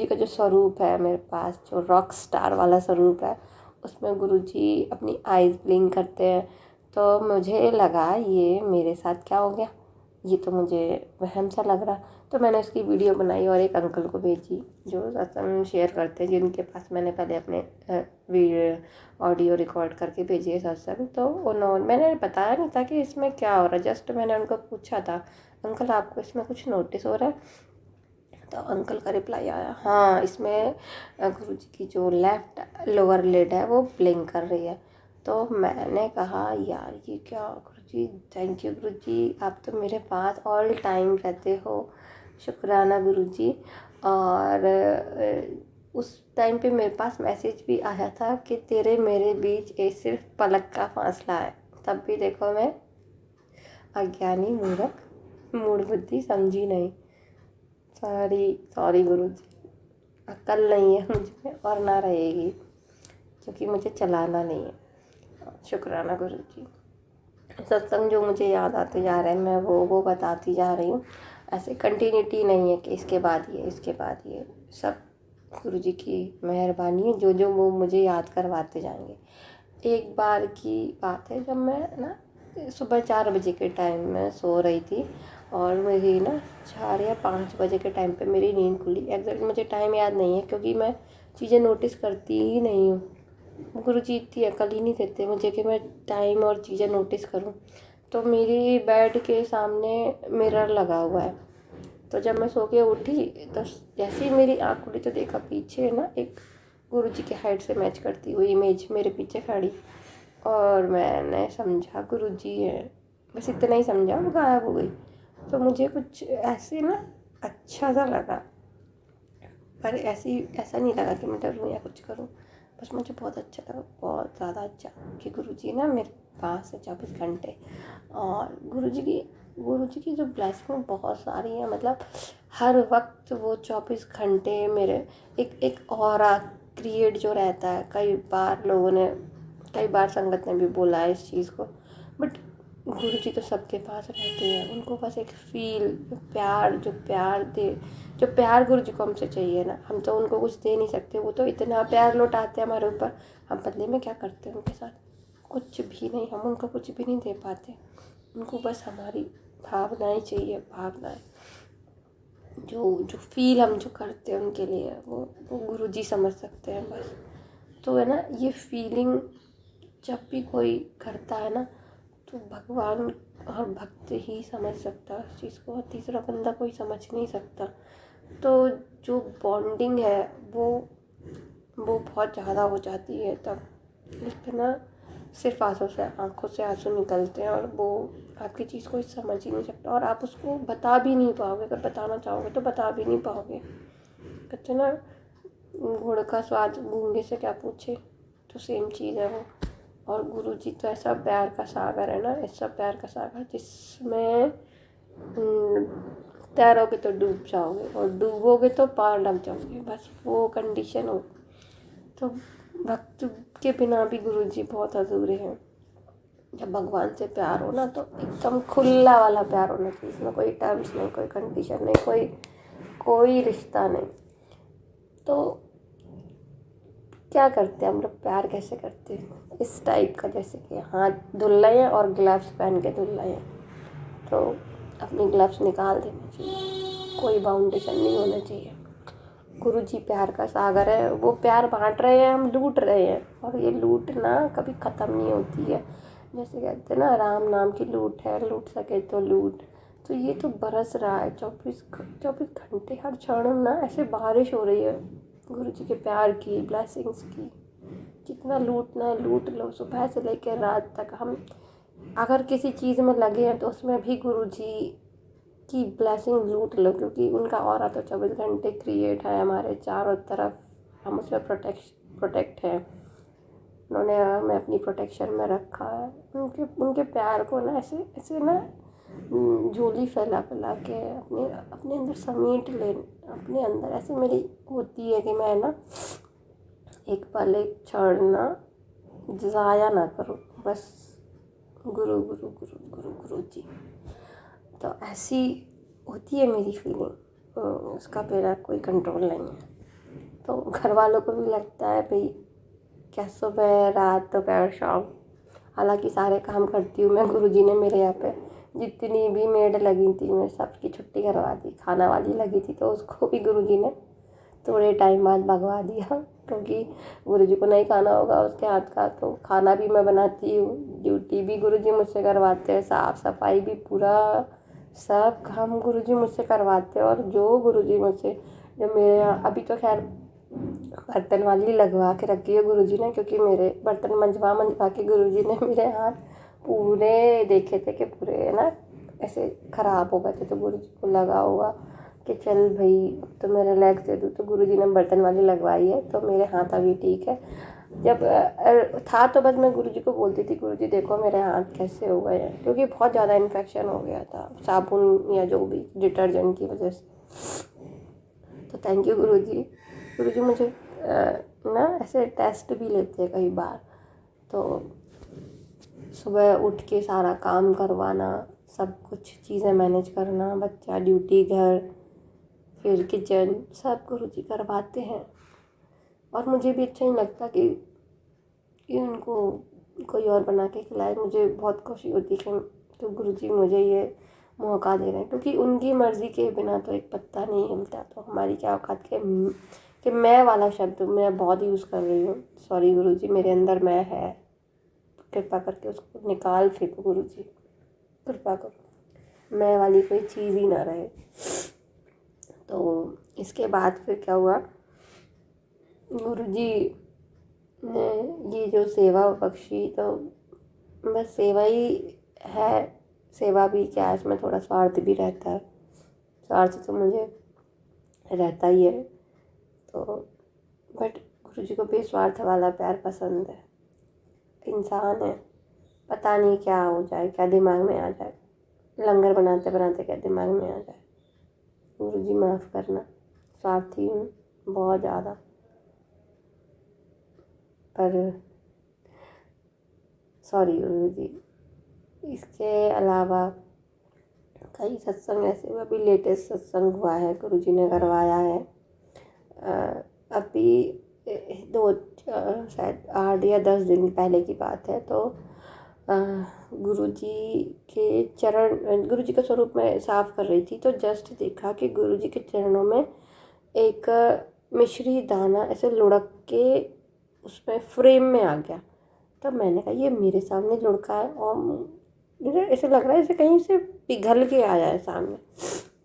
का जो स्वरूप है मेरे पास, जो रॉक स्टार वाला स्वरूप है, उसमें गुरुजी अपनी आईज ब्लिंक करते हैं। तो मुझे लगा ये मेरे साथ क्या हो गया, ये तो मुझे वहम सा लग रहा। तो मैंने उसकी वीडियो बनाई और एक अंकल को भेजी जो सत्संग शेयर करते हैं, जिनके पास मैंने पहले अपने ऑडियो रिकॉर्ड करके भेजी है सत्संग। तो उन्होंने, मैंने बताया नहीं था कि इसमें क्या हो रहा है, जस्ट मैंने उनको पूछा था अंकल आपको इसमें कुछ नोटिस हो रहा है। तो अंकल का रिप्लाई आया, हाँ इसमें गुरुजी की जो लेफ्ट लोअर लिड है वो ब्लिंक कर रही है। तो मैंने कहा यार ये क्या गुरुजी, थैंक यू गुरुजी, आप तो मेरे पास ऑल टाइम रहते हो, शुक्राना गुरुजी। और उस टाइम पे मेरे पास मैसेज भी आया था कि तेरे मेरे बीच एक सिर्फ पलक का फासला है। तब भी देखो मैं अज्ञानी मूर्ख मूड बुद्धि समझी नहीं। सॉरी गुरुजी, अक्ल नहीं है मुझ में और ना रहेगी, क्योंकि मुझे चलाना नहीं है। शुक्राना गुरुजी। सत्संग जो मुझे याद आते जा रहे हैं मैं वो बताती जा रही हूँ। ऐसे कंटिन्यूटी नहीं है कि इसके बाद ये इसके बाद ये, सब गुरुजी की मेहरबानी है, जो वो मुझे याद करवाते जाएंगे। एक बार की बात है, जब मैं ना सुबह 4 बजे के टाइम में सो रही थी और मेरी ना 4 या 5 बजे के टाइम पे मेरी नींद खुली। एग्जैक्ट मुझे टाइम याद नहीं है, क्योंकि मैं चीज़ें नोटिस करती ही नहीं हूँ। गुरुजी इतनी अकल ही नहीं देते मुझे कि मैं टाइम और चीज़ें नोटिस करूँ। तो मेरी बेड के सामने मिरर लगा हुआ है। तो जब मैं सो के उठी तो जैसे ही मेरी आँख खुली तो देखा पीछे ना एक गुरुजी की हाइट से मैच करती हुई इमेज मेरे पीछे खड़ी, और मैंने समझा गुरुजी है, बस इतना ही समझा, वो गायब हो गई। तो मुझे कुछ ऐसे ना अच्छा सा लगा, पर ऐसा नहीं लगा कि मैं डरूँ या कुछ करूँ, बस मुझे बहुत अच्छा लगा, बहुत ज़्यादा अच्छा, कि गुरुजी ना मेरे पास है 24 घंटे। और गुरुजी की जो ब्लेसिंग बहुत सारी है, मतलब हर वक्त वो 24 घंटे मेरे एक ऑरा क्रिएट जो रहता है। कई बार संगत ने भी बोला है इस चीज़ को, बट गुरुजी तो सबके पास रहते हैं। उनको बस एक फील, जो प्यार गुरुजी को हमसे चाहिए ना, हम तो उनको कुछ दे नहीं सकते, वो तो इतना प्यार लौटाते हैं हमारे ऊपर, हम बदले में क्या करते हैं उनके साथ? कुछ भी नहीं, हम उनको कुछ भी नहीं दे पाते। उनको बस हमारी भावनाएं चाहिए, भावनाएं, जो फील हम जो करते हैं उनके लिए, वो गुरुजी समझ सकते हैं बस। तो है ना, ये फीलिंग जब भी कोई करता है ना, तो भगवान और भक्त ही समझ सकता है उस चीज़ को, और तीसरा बंदा कोई समझ नहीं सकता। तो जो बॉन्डिंग है वो बहुत ज़्यादा हो जाती है तब, लेकिन ना सिर्फ आंखों से आंसू निकलते हैं, और वो आपकी चीज़ कोई समझ ही नहीं सकता, और आप उसको बता भी नहीं पाओगे। अगर बताना चाहोगे तो बता भी नहीं पाओगे। कहते ना, गुड़ का स्वाद गूंगे से क्या पूछे, तो सेम चीज़ है वो। और गुरुजी तो ऐसा प्यार का सागर है ना, ऐसा प्यार का सागर जिसमें तैरोगे तो डूब जाओगे और डूबोगे तो पार लग जाओगे, बस वो कंडीशन हो। तो भक्त के बिना भी गुरुजी बहुत अधूरे हैं। जब भगवान से प्यार हो ना, तो एकदम खुला वाला प्यार होना चाहिए, इसमें कोई टर्म्स नहीं, कोई कंडीशन नहीं, कोई रिश्ता नहीं। तो क्या करते हैं हम लोग, प्यार कैसे करते हैं? इस टाइप का, जैसे कि हाथ धुल रहे हैं और ग्लव्स पहन के धुल रहे हैं, तो अपने ग्लव्स निकाल देने चाहिए, कोई बाउंडेशन नहीं होना चाहिए। गुरुजी प्यार का सागर है, वो प्यार बांट रहे हैं, हम लूट रहे हैं, और ये लूटना कभी ख़त्म नहीं होती है। जैसे कहते हैं ना, राम नाम की लूट है, लूट सके तो लूट। तो ये तो बरस रहा है 24 घंटे, हर क्षण ना ऐसे बारिश हो रही है गुरुजी के प्यार की, ब्लेसिंग्स की। जितना लूटना है लूट लो, सुबह से लेकर रात तक। हम अगर किसी चीज़ में लगे हैं तो उसमें भी गुरुजी की ब्लेसिंग लूट लो, क्योंकि उनका ऑरा तो 24 घंटे क्रिएट है हमारे चारों तरफ, हम उसमें प्रोटेक्ट हैं। उन्होंने हमें अपनी प्रोटेक्शन में रखा है। उनके प्यार को ना ऐसे ऐसे ना झोली फैला के अपने अंदर समेट ले, अपने अंदर ऐसे मेरी होती है कि मैं ना एक पल एक क्षण ना ज़ाया ना करूँ, बस गुरु गुरु गुरु गुरु गुरु जी। तो ऐसी होती है मेरी फीलिंग, उसका मेरा कोई कंट्रोल नहीं है। तो घर वालों को भी लगता है भाई, क्या सुबह रात दोपहर शाम, हालांकि सारे काम करती हूँ मैं। गुरुजी ने मेरे यहाँ पे जितनी भी मेड लगी थी मैं सबकी छुट्टी करवा दी। खाना वाली लगी थी तो उसको भी गुरुजी ने थोड़े टाइम बाद भगवा दिया, क्योंकि गुरुजी को नहीं खाना होगा उसके हाथ का, तो खाना भी मैं बनाती हूँ, ड्यूटी भी गुरुजी मुझसे करवाते हैं, साफ़ सफाई भी पूरा सब काम गुरुजी मुझसे करवाते हैं। और जो गुरुजी मुझसे, जो मेरे यहाँ अभी तो खैर बर्तन वाली लगवा के रखी है गुरुजी ने, क्योंकि मेरे बर्तन मंजवा के गुरुजी ने मेरे हाथ पूरे देखे थे कि पूरे है ना ऐसे ख़राब हो गए थे। तो गुरुजी को लगा होगा कि चल भाई तो मैं रिलैक्स दे दूँ, तो गुरुजी ने बर्तन वाली लगवाई है, तो मेरे हाथ अभी ठीक है। जब था तो बस मैं गुरुजी को बोलती थी, गुरुजी देखो मेरे हाथ कैसे हो गए हैं, क्योंकि बहुत ज़्यादा इन्फेक्शन हो गया था साबुन या जो भी डिटर्जेंट की वजह से। तो थैंक यू गुरुजी। गुरुजी मुझे ना ऐसे टेस्ट भी लेते हैं कई बार, तो सुबह उठ के सारा काम करवाना, सब कुछ चीज़ें मैनेज करना, बच्चा, ड्यूटी, घर, फिर किचन, सब गुरुजी करवाते हैं। और मुझे भी अच्छा नहीं लगता कि उनको कोई और बना के खिलाए। मुझे बहुत खुशी होती है कि गुरुजी मुझे ये मौका दे रहे हैं, क्योंकि उनकी मर्ज़ी के बिना तो एक पत्ता नहीं हिलता। तो हमारी क्या औकात के कि मैं वाला शब्द मैं बहुत यूज़ कर रही हूँ, सॉरी गुरुजी, मेरे अंदर मैं है, कृपा करके उसको निकाल फेंको गुरुजी, कृपा करो, मैं वाली कोई चीज़ ही ना रहे। तो इसके बाद फिर क्या हुआ, गुरुजी ने ये जो सेवा बख्शी, तो बस सेवा ही है। सेवा भी क्या है, इसमें थोड़ा स्वार्थ भी रहता है, स्वार्थ तो मुझे रहता ही है। तो बट गुरुजी को बेस्वार्थ वाला प्यार पसंद है। इंसान है, पता नहीं क्या हो जाए, क्या दिमाग में आ जाए, लंगर बनाते बनाते क्या दिमाग में आ जाए। गुरुजी माफ़ करना, स्वार्थी हूँ बहुत ज़्यादा। पर सॉरी गुरुजी। इसके अलावा कई सत्संग ऐसे हुए, अभी लेटेस्ट सत्संग हुआ है, गुरुजी ने करवाया है। अभी शायद 8 या 10 दिन पहले की बात है। तो गुरुजी के चरण, गुरुजी का स्वरूप मैं साफ कर रही थी, तो जस्ट देखा कि गुरुजी के चरणों में एक मिश्री दाना ऐसे लुढ़क के उसमें फ्रेम में आ गया। तब मैंने कहा ये मेरे सामने लुढ़का है, और मुझे ऐसे लग रहा है जैसे कहीं से पिघल के आया है सामने।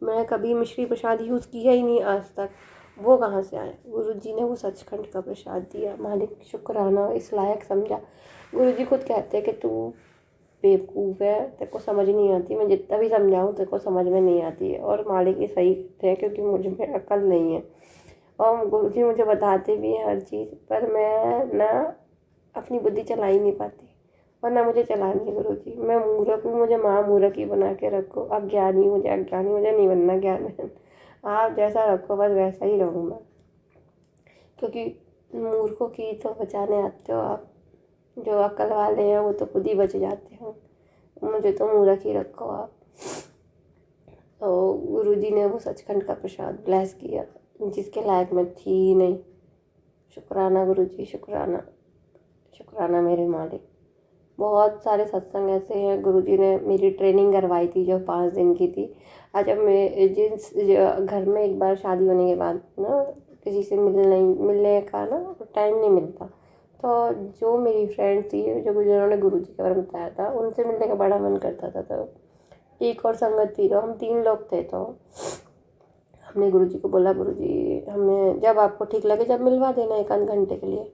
मैं कभी मिश्री प्रसाद यूज़ किया ही नहीं आज तक, वो कहाँ से आया। गुरुजी ने वो सचखंड का प्रसाद दिया, मालिक शुक्राना, इस लायक समझा। गुरुजी खुद कहते हैं कि तू बेवकूफ़ है, तेरे को समझ नहीं आती, मैं जितना भी समझाऊँ तेरे को समझ में नहीं आती है। और मालिक ये सही थे, क्योंकि मुझ में अकल नहीं है। और गुरुजी मुझे बताते भी हैं हर चीज़, पर मैं ना अपनी बुद्धि चला ही नहीं पाती, और ना मुझे चलानी है गुरुजी। मैं मूर्ख हूँ, मुझे माँ मूर्ख ही बना के रखो, अज्ञानी मुझे नहीं बनना ज्ञान। आप जैसा रखो बस वैसा ही रहूँ मैं, क्योंकि मूर्खों की तो बचाने आते हो आप, जो अक्ल वाले हैं वो तो खुद ही बच जाते हैं, मुझे तो मूर्ख ही रखो आप। तो गुरुजी ने वो सचखंड का प्रसाद ब्लेस किया, जिसके लायक मैं थी ही नहीं। शुक्राना गुरुजी, शुक्राना, शुक्राना मेरे मालिक। बहुत सारे सत्संग ऐसे हैं, गुरुजी ने मेरी ट्रेनिंग करवाई थी जो 5 दिन की थी। आज अब मैं जिस घर में एक बार शादी होने के बाद ना किसी से मिलने का ना टाइम नहीं मिलता, तो जो मेरी फ्रेंड थी जिन्होंने गुरुजी के बारे में बताया था, उनसे मिलने का बड़ा मन करता था। तो एक और संगत थी, तो हम 3 लोग थे। तो हमने गुरुजी को बोला, गुरुजी हमें जब आपको ठीक लगे जब मिलवा देना 1 घंटे के लिए।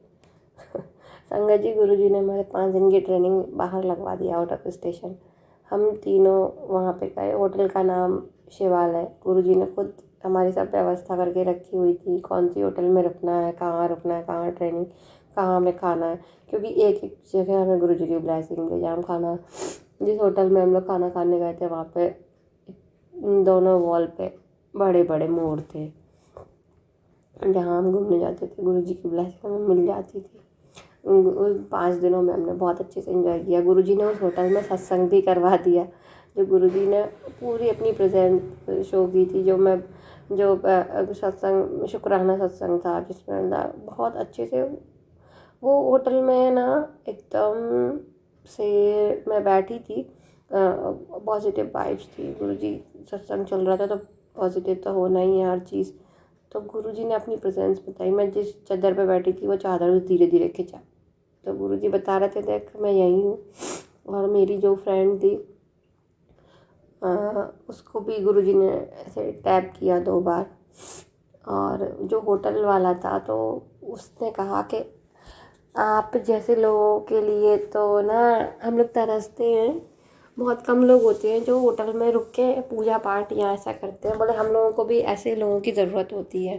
संगत जी, गुरुजी ने हमारे 5 दिन की ट्रेनिंग बाहर लगवा दिया, आउट ऑफ स्टेशन। हम तीनों वहाँ पे गए, होटल का नाम शिवालय। गुरुजी ने खुद हमारी सब व्यवस्था करके रखी हुई थी, कौन सी होटल में रुकना है, कहाँ ट्रेनिंग, कहाँ हमें खाना है, क्योंकि एक एक जगह हमें गुरुजी की ब्लेसिंग मिली। जहाँ हम खाना, जिस होटल में हम लोग खाना खाने गए थे, वहाँ पे दोनों वॉल पे बड़े बड़े मोर थे। जहाँ हम घूमने जाते थे, गुरुजी की ब्लेसिंग हमें मिल जाती थी। उन 5 दिनों में हमने बहुत अच्छे से एंजॉय किया। गुरुजी ने उस होटल में सत्संग भी करवा दिया, जो गुरुजी ने पूरी अपनी प्रेजेंस शो की थी। जो सत्संग शुक्राना सत्संग था, जिसमें बहुत अच्छे से वो होटल में ना एकदम से मैं बैठी थी, पॉजिटिव वाइब्स थी। गुरुजी सत्संग चल रहा था तो पॉजिटिव तो होना ही है हर चीज़। तो गुरुजी ने अपनी प्रेजेंस बताई। मैं जिस चादर पे बैठी थी वो चादर धीरे धीरे खिंचा, तो गुरुजी बता रहे थे, देख मैं यहीं हूँ। और मेरी जो फ्रेंड थी उसको भी गुरुजी ने ऐसे टैप किया 2 बार। और जो होटल वाला था तो उसने कहा कि आप जैसे लोगों के लिए तो ना हम लोग तरसते हैं, बहुत कम लोग होते हैं जो होटल में रुक के पूजा पाठ या ऐसा करते हैं, बोले हम लोगों को भी ऐसे लोगों की ज़रूरत होती है।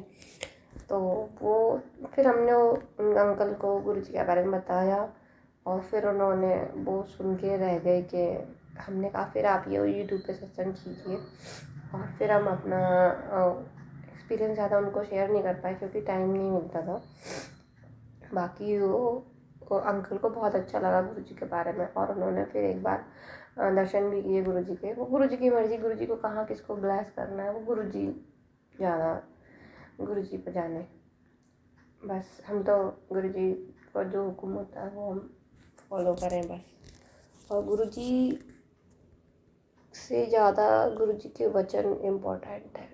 तो वो फिर हमने उन अंकल को गुरुजी के बारे में बताया और फिर उन्होंने वो सुन के रह गए कि हमने कहा फिर आप ये यूट्यूब पे सत्संग कीजिए। और फिर हम अपना एक्सपीरियंस ज़्यादा उनको शेयर नहीं कर पाए क्योंकि टाइम नहीं मिलता था। बाकी वो अंकल को बहुत अच्छा लगा गुरुजी के बारे में और उन्होंने फिर एक बार दर्शन भी किए गुरुजी के। वो गुरुजी की मर्ज़ी, गुरुजी को कहाँ किसको ब्लेस करना है वो गुरुजी ज़्यादा, गुरुजी पे जाने। बस हम तो गुरुजी को जो हुक्म होता है वो हम फॉलो करें बस। और गुरुजी से ज़्यादा गुरुजी के वचन इम्पोर्टेंट है।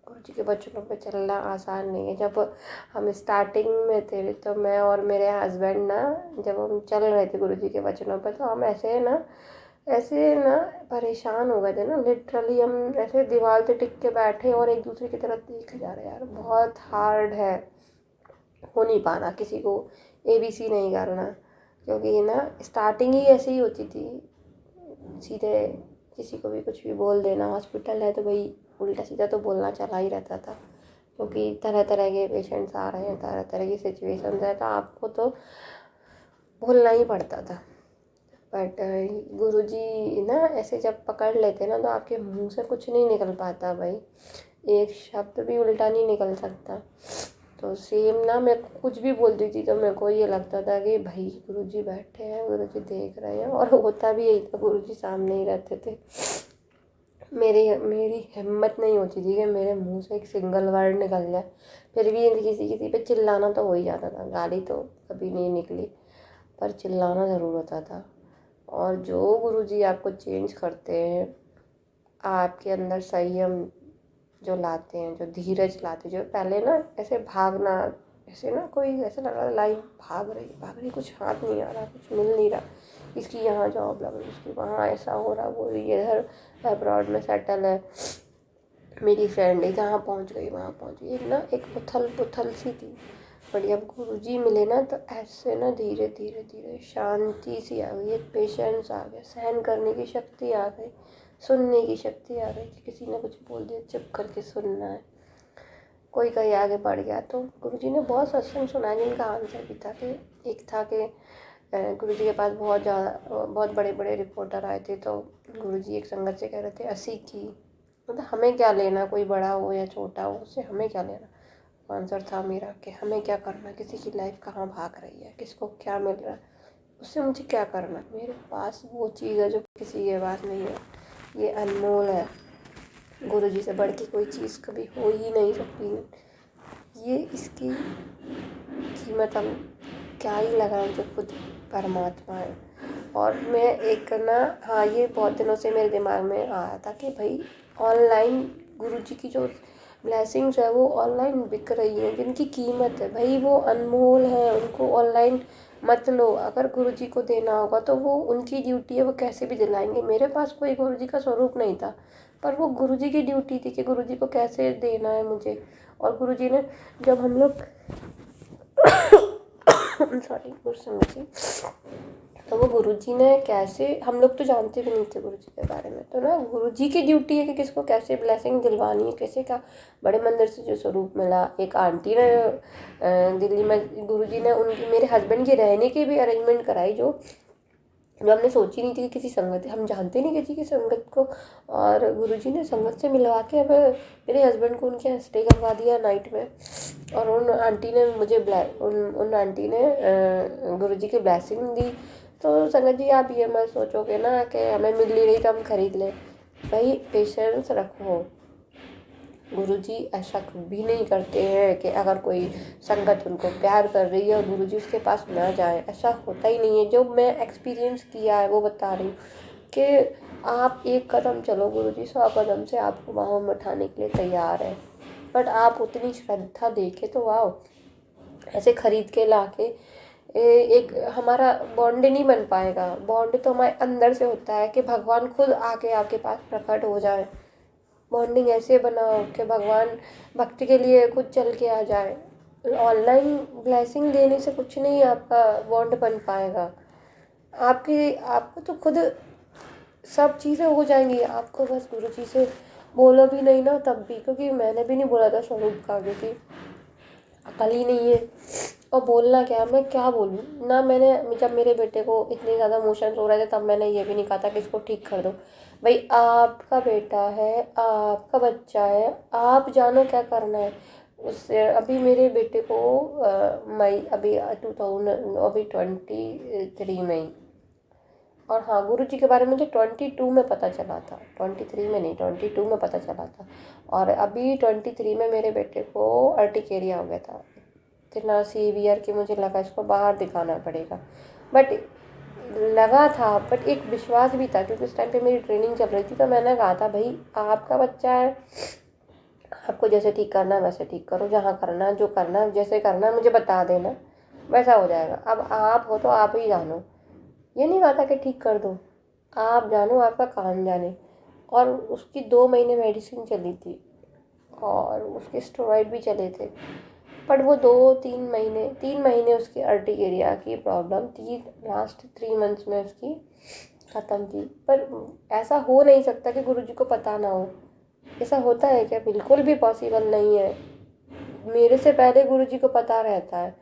गुरुजी के वचनों पे चलना आसान नहीं है। जब हम स्टार्टिंग में थे तो मैं और मेरे हस्बैंड ना, जब हम चल रहे थे गुरुजी के वचनों पे तो हम ऐसे ना परेशान हो गए थे ना, लिटरली हम ऐसे दीवार पे टिक के बैठे और एक दूसरे की तरफ देखे जा रहे। यार बहुत हार्ड है, हो नहीं पा रहा किसी को ABC नहीं करना, क्योंकि ना स्टार्टिंग ही ऐसी ही होती थी, सीधे किसी को भी कुछ भी बोल देना। हॉस्पिटल है तो भाई उल्टा सीधा तो बोलना चला ही रहता था, क्योंकि तरह तरह के पेशेंट्स आ रहे हैं, तरह तरह की सिचुएशन है, तो आपको तो बोलना ही पड़ता था। बट गुरुजी ना ऐसे जब पकड़ लेते ना तो आपके मुंह से कुछ नहीं निकल पाता भाई, एक शब्द भी उल्टा नहीं निकल सकता। तो सेम ना मैं कुछ भी बोलती थी तो मेरे को ये लगता था कि भाई गुरुजी बैठे हैं, गुरुजी देख रहे हैं, और होता भी यही था, गुरुजी सामने ही रहते थे। मेरी हिम्मत नहीं होती थी कि मेरे मुंह से एक सिंगल वर्ड निकल जाए। फिर भी किसी पे चिल्लाना तो हो ही जाता था, गाली तो कभी नहीं निकली पर चिल्लाना ज़रूर होता था। और जो गुरुजी आपको चेंज करते हैं, आपके अंदर संयम जो लाते हैं, जो धीरज लाते हैं, जो पहले ना ऐसे भागना, ऐसे ना कोई ऐसा लग रहा लाइन भाग रही, कुछ हाथ नहीं आ रहा, कुछ मिल नहीं रहा, इसकी यहाँ जॉब लग रही, इसकी वहाँ ऐसा हो रहा, वो इधर अब्रॉड में सेटल है, मेरी फ्रेंड जहाँ पहुँच गई वहाँ पहुँच गई, ना एक उथल पुथल सी थी। पर जब गुरुजी मिले ना तो ऐसे ना धीरे धीरे धीरे शांति सी आ गई, एक पेशेंस आ गया, सहन करने की शक्ति आ गई, सुनने की शक्ति आ गई कि किसी ने कुछ बोल दिया चुप करके सुनना है। कोई कहीं आगे बढ़ गया तो गुरुजी ने बहुत सत्संग सुनाया जिनका आंसर भी था कि एक था कि गुरुजी के पास बहुत बड़े बड़े रिपोर्टर आए थे, तो गुरुजी एक संगत से कह रहे थे 80 की, मतलब हमें क्या लेना, कोई बड़ा हो या छोटा हो उससे हमें क्या लेना। आंसर था मेरा कि हमें क्या करना, किसी की लाइफ कहाँ भाग रही है, किसको क्या मिल रहा है, उससे मुझे क्या करना। मेरे पास वो चीज़ है जो किसी के पास नहीं है, ये अनमोल है, गुरुजी से बढ़ के कोई चीज़ कभी हो ही नहीं सकती। ये इसकी कीमत हम क्या ही लगाएं जो खुद परमात्मा है। और मैं एक ना, हाँ ये बहुत दिनों से मेरे दिमाग में आया था कि भाई ऑनलाइन गुरुजी की जो ब्लेसिंग्स है वो ऑनलाइन बिक रही है, जिनकी कीमत है भाई वो अनमोल है, उनको ऑनलाइन मत लो। अगर गुरुजी को देना होगा तो वो उनकी ड्यूटी है, वो कैसे भी दिलाएंगे। मेरे पास कोई गुरुजी का स्वरूप नहीं था, पर वो गुरुजी की ड्यूटी थी कि गुरुजी को कैसे देना है मुझे। और गुरुजी ने जब हम लोग सॉरी गुरसंगत जी, तो वो गुरुजी ने कैसे, हम लोग तो जानते भी नहीं थे गुरुजी के बारे में, तो ना गुरुजी की ड्यूटी है कि किसको कैसे ब्लेसिंग दिलवानी है, कैसे क्या। बड़े मंदिर से जो स्वरूप मिला, एक आंटी ने दिल्ली में गुरुजी ने उनकी, मेरे हस्बैंड की रहने की भी अरेंजमेंट कराई, जो हमने सोची नहीं थी कि किसी संगत, हम जानते नहीं किसी की संगत को, और गुरुजी ने संगत से मिलवा के हमें, मेरे हस्बैंड को उनके यहाँ स्टे करवा दिया नाइट में। और उन आंटी ने मुझे उन आंटी ने गुरुजी की ब्लेसिंग दी। तो संगत जी आप ये मत सोचोगे ना कि हमें मिल नहीं रही तो हम खरीद लें, भाई पेशेंस रखो। गुरुजी ऐसा कभी नहीं करते हैं कि अगर कोई संगत उनको प्यार कर रही है और गुरुजी उसके पास ना जाए, ऐसा होता ही नहीं है। जो मैं एक्सपीरियंस किया है वो बता रही हूँ कि आप एक कदम चलो, गुरुजी 100 कदम से आपको बाहों में उठाने के लिए तैयार है। बट आप उतनी श्रद्धा देके तो वाओ, ऐसे खरीद के ला के एक हमारा बॉन्ड नहीं बन पाएगा। बॉन्ड तो हमारे अंदर से होता है कि भगवान खुद आके आपके पास प्रकट हो जाए। बॉन्डिंग ऐसे बनाओ कि भगवान भक्ति के लिए खुद चल के आ जाए। ऑनलाइन ब्लेसिंग देने से कुछ नहीं आपका बॉन्ड बन पाएगा। आपको तो खुद सब चीज़ें हो जाएंगी। आपको बस गुरु जी से बोलो भी नहीं ना तब भी, क्योंकि मैंने भी नहीं बोला था स्वरूप का, क्योंकि अकल ही नहीं है। और बोलना क्या, मैं क्या बोलूँ ना। मैंने जब मेरे बेटे को इतने ज़्यादा मोशंस हो रहे थे तब मैंने ये भी नहीं कहा था कि इसको ठीक कर दो। भाई आपका बेटा है, आपका बच्चा है, आप जानो क्या करना है उससे। अभी मेरे बेटे को मई अभी 2000 अभी 23 में ही, और हाँ गुरु जी के बारे में मुझे 22 में पता चला था, 23 में नहीं 22 में पता चला था। और अभी 23 में मेरे बेटे को अर्टिकेरिया हो गया था, इतना सीवियर कि मुझे लगा इसको बाहर दिखाना पड़ेगा। बट लगा था, बट एक विश्वास भी था, क्योंकि उस टाइम पे मेरी ट्रेनिंग चल रही थी। तो मैंने कहा था भाई आपका बच्चा है, आपको जैसे ठीक करना है वैसे ठीक करो, जहाँ करना है जो करना है जैसे करना है मुझे बता देना, वैसा हो जाएगा। अब आप हो तो आप ही जानो। ये नहीं कहा था कि ठीक कर दो, आप जानो, आपका काम जाने। और उसकी 2 महीने मेडिसिन चली थी और उसके स्टेरॉइड भी चले थे। बट वो 3 महीने उसकी अर्टिकेरिया की प्रॉब्लम थी, लास्ट 3 मंथ्स में उसकी ख़त्म थी। पर ऐसा हो नहीं सकता कि गुरुजी को पता ना हो। ऐसा होता है क्या? बिल्कुल भी पॉसिबल नहीं है। मेरे से पहले गुरुजी को पता रहता है।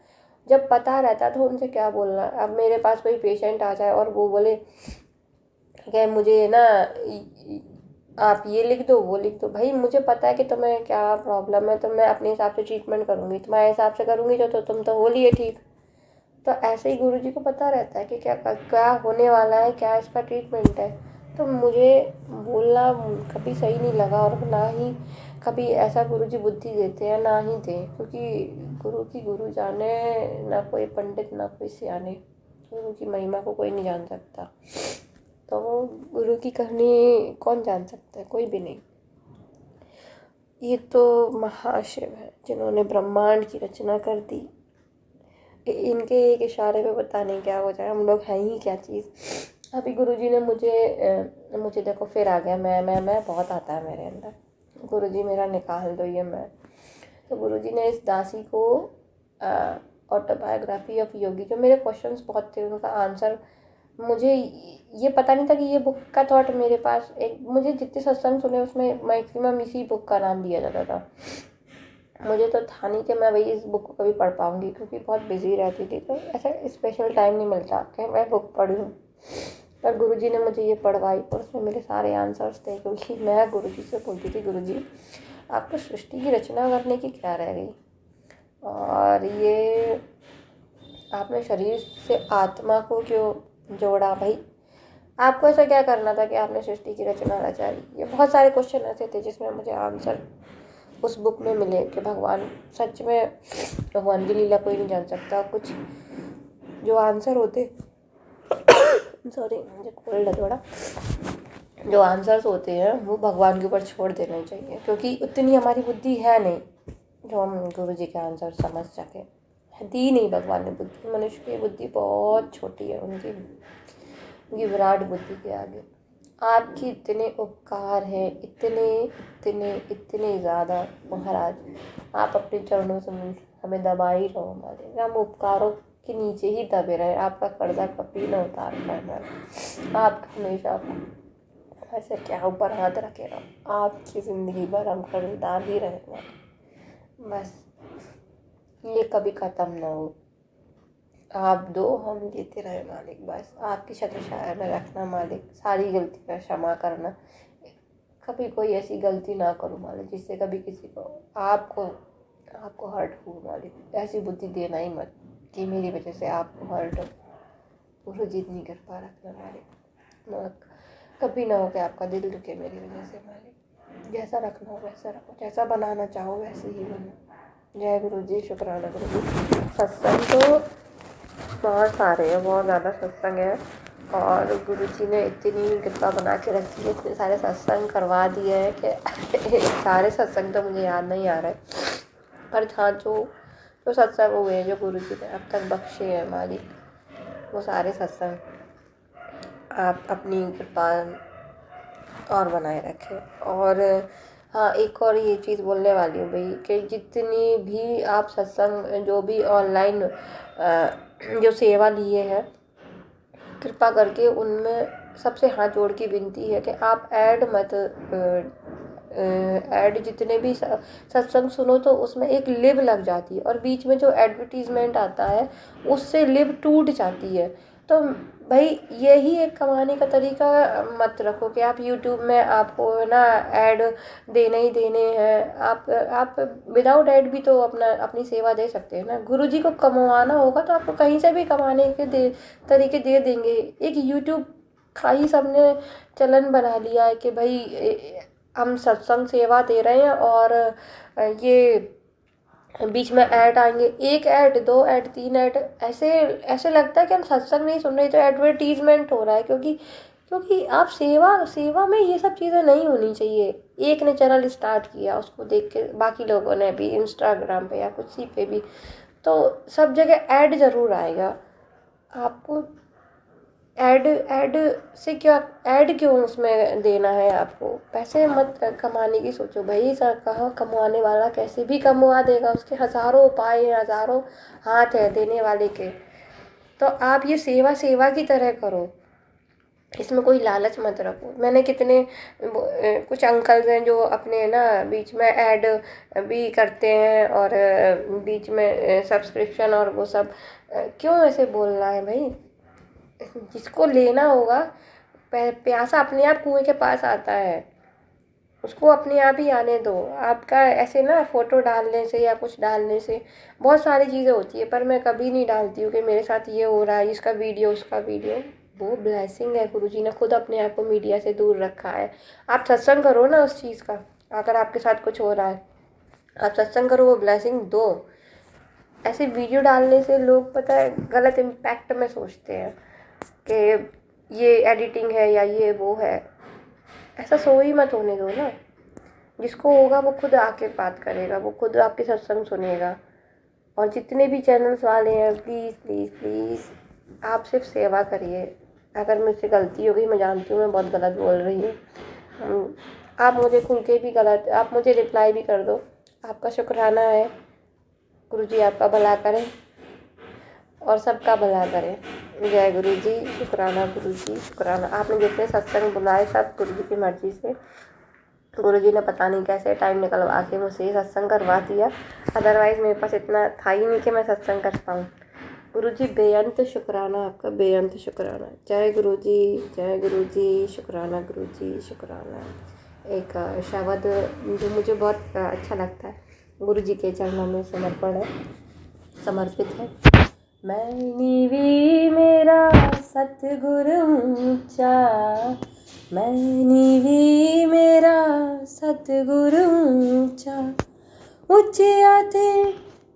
जब पता रहता है तो उनसे क्या बोलना। अब मेरे पास कोई पेशेंट आ जाए और वो बोले कि मुझे ना आप ये लिख दो वो लिख दो, भाई मुझे पता है कि तुम्हें क्या प्रॉब्लम है, तो मैं अपने हिसाब से ट्रीटमेंट करूँगी, तुम्हारे हिसाब से करूँगी जो तो तुम तो हो लिए ठीक। तो ऐसे ही गुरुजी को पता रहता है कि क्या क्या होने वाला है, क्या इसका ट्रीटमेंट है। तो मुझे बोलना कभी सही नहीं लगा, और ना ही कभी ऐसा गुरुजी बुद्धि देते हैं, ना ही दें, क्योंकि गुरु की गुरु जाने, ना कोई पंडित ना कोई सियाने। गुरु की महिमा को कोई नहीं जान सकता। तो गुरु की कहानी कौन जान सकता है? कोई भी नहीं। ये तो महाशिव है जिन्होंने ब्रह्मांड की रचना कर दी। इनके एक इशारे पे पता नहीं क्या हो जाए, हम लोग हैं ही क्या चीज़। अभी गुरुजी ने मुझे देखो फिर आ गया मैं बहुत आता है मेरे अंदर। गुरुजी मेरा निकाल दो ये मैं। तो गुरुजी ने इस दासी को ऑटोबायोग्राफी ऑफ योगी, जो मेरे क्वेश्चंस बहुत थे उनका आंसर, मुझे ये पता नहीं था कि ये बुक का थॉट मेरे पास एक, मुझे जितने सत्संग सुने उसमें मैक्सिमम इसी बुक का नाम दिया जाता था। मुझे तो था नहीं कि मैं वही इस बुक को कभी पढ़ पाऊँगी, क्योंकि बहुत बिजी रहती थी, तो ऐसा स्पेशल टाइम नहीं मिलता कि मैं बुक पढ़ूँ। पर गुरुजी ने मुझे ये पढ़वाई और उसमें मेरे सारे आंसर्स थे, क्योंकि मैं गुरुजी से बोलती थी गुरुजी आपको सृष्टि की रचना करने की क्या रह गई, और ये आपने शरीर से आत्मा को क्यों जोड़ा। भाई आपको ऐसा क्या करना था कि आपने सृष्टि की रचना रचाई। ये बहुत सारे क्वेश्चन ऐसे थे जिसमें मुझे आंसर उस बुक में मिले कि भगवान सच में, भगवान की लीला कोई नहीं जान सकता। कुछ जो आंसर होते सॉरी मुझे कोल्ड है थोड़ा, जो आंसर्स होते हैं वो भगवान के ऊपर छोड़ देने चाहिए, क्योंकि उतनी हमारी बुद्धि है नहीं जो हम गुरु जी के आंसर समझ सकें। दी नहीं भगवान ने बुद्धि, मनुष्य की बुद्धि बहुत छोटी है उनकी विराट बुद्धि के आगे। आपकी इतने उपकार हैं, इतने इतने इतने ज़्यादा महाराज, आप अपने चरणों से हमें दबा ही रहो हमारे, हम उपकारों के नीचे ही दबे रहे। आपका कर्जा कभी न उतार पाए। आप हमेशा ऐसे क्या ऊपर हाथ रखे रहो, आपकी ज़िंदगी भर हम कर्जदार ही रहेंगे। बस ये कभी ख़त्म ना हो। आप दो हम देते रहे मालिक, बस आपकी छत्रछाया में रखना मालिक। सारी गलती का क्षमा करना, कभी कोई ऐसी गलती ना करो मालिक जिससे कभी किसी को आपको हर्ट हो मालिक। ऐसी बुद्धि देना ही मत कि मेरी वजह से आपको हर्ट हो। गुरु जी इतनी कृपा रखना मालिक, कभी ना हो कि आपका दिल दुखे मेरी वजह से मालिक। जैसा रखना हो वैसा रखो, जैसा बनाना चाहो वैसे ही बनो। जय गुरु जी, शुक्राना गुरु जी। सत्संग तो बहुत सारे हैं, बहुत ज़्यादा सत्संग है, और गुरु जी ने इतनी कृपा बना के रखी है, इतने सारे सत्संग करवा दिए हैं कि सारे सत्संग तो मुझे याद नहीं आ रहे, पर हाँ जो जो सत्संग हुए, जो गुरु जी ने अब तक बख्शे हैं मालिक, वो सारे सत्संग आप अपनी कृपा और बनाए रखें। और हाँ, एक और ये चीज़ बोलने वाली हूँ भाई, कि जितनी भी आप सत्संग जो भी ऑनलाइन जो सेवा लिए हैं, कृपा करके उनमें सबसे हाथ जोड़ की विनती है कि आप ऐड मत ऐड जितने भी सत्संग सुनो तो उसमें एक लिव लग जाती है, और बीच में जो एडवर्टीजमेंट आता है उससे लिव टूट जाती है। तो भाई यही एक कमाने का तरीका मत रखो कि आप यूट्यूब में आपको ना ऐड देने ही देने हैं। आप विदाउट ऐड भी तो अपनी सेवा दे सकते हैं ना। गुरुजी को कमवाना होगा तो आपको कहीं से भी कमाने के तरीके दे देंगे। एक यूट्यूब का ही सबने चलन बना लिया है कि भाई हम सत्संग सेवा दे रहे हैं और ये बीच में ऐड आएंगे, 1 ऐड 2 ऐड 3 ऐड, ऐसे ऐसे लगता है कि हम सत्संग नहीं सुन रहे, तो एडवर्टीजमेंट हो रहा है। क्योंकि आप सेवा सेवा में ये सब चीज़ें नहीं होनी चाहिए। एक ने चैनल स्टार्ट किया, उसको देख के बाकी लोगों ने भी इंस्टाग्राम पे या कुछ सी पे भी, तो सब जगह ऐड ज़रूर आएगा। आपको ऐड से क्या, ऐड क्यों उसमें देना है? आपको पैसे मत कमाने की सोचो भाई। सर कहाँ कमाने वाला कैसे भी कमवा देगा, उसके हज़ारों उपाय हैं, हज़ारों हाथ है देने वाले के। तो आप ये सेवा सेवा की तरह करो, इसमें कोई लालच मत रखो। मैंने कितने कुछ अंकल्स हैं जो अपने ना बीच में ऐड भी करते हैं और बीच में सब्सक्रिप्शन और वो सब। क्यों ऐसे बोलना है भाई? जिसको लेना होगा, प्यासा अपने आप कुएं के पास आता है, उसको अपने आप ही आने दो। आपका ऐसे ना फ़ोटो डालने से या कुछ डालने से बहुत सारी चीज़ें होती है, पर मैं कभी नहीं डालती हूँ कि मेरे साथ ये हो रहा है, इसका वीडियो उसका वीडियो। वो ब्लेसिंग है, गुरुजी ने खुद अपने आप को मीडिया से दूर रखा है। आप सत्संग करो ना उस चीज़ का। अगर आपके साथ कुछ हो रहा है, आप सत्संग करो, वो ब्लेसिंग दो। ऐसे वीडियो डालने से लोग पता है गलत इम्पैक्ट में सोचते हैं कि ये एडिटिंग है या ये वो है। ऐसा सो ही मत होने दो ना। जिसको होगा वो खुद आके बात करेगा, वो खुद आपके सत्संग सुनेगा। और जितने भी चैनल्स वाले हैं, प्लीज़ प्लीज़ प्लीज़ आप सिर्फ सेवा करिए। अगर मुझसे गलती हो गई, मैं जानती हूँ मैं बहुत गलत बोल रही हूँ, आप मुझे खुल के भी गलत, आप मुझे रिप्लाई भी कर दो। आपका शुक्राना है। गुरुजी आपका भला करें और सबका भला करें। जय गुरु जी। शुक्राना गुरु जी, शुक्राना। आपने जितने सत्संग बुलाए सब गुरु जी की मर्जी से। गुरु जी ने पता नहीं कैसे टाइम निकलवा के मुझसे ये सत्संग करवा दिया, अदरवाइज़ मेरे पास इतना था ही नहीं कि मैं सत्संग कर पाऊँ। गुरु जी बेअंत शुक्राना, आपका बेअंत शुक्राना। जय गुरु जी, जय गुरु जी। शुक्राना गुरु जी, शुक्राना। एक शब्द जो मुझे बहुत अच्छा लगता है, गुरु जी के चरणों में समर्पित है। मैं निवी मेरा सतगुरु ऊंचा, मैं निवी मेरा सतगुरु ऊंचा, ऊंचिया ते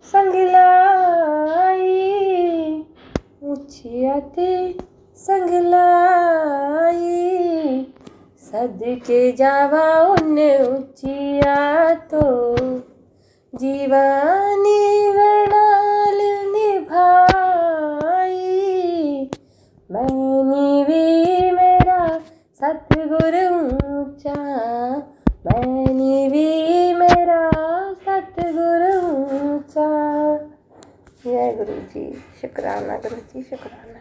संग लाई, ऊंचिया ते संग लाई, सदके जावा उन ऊंचिया तो, जीवानी वनाल निभाई। मैं निवी मेरा सतगुरु ऊंचा, मैं निवी मेरा सतगुरु ऊंचा। जय गुरु जी। शुक्राना गुरु जी, शुक्राना।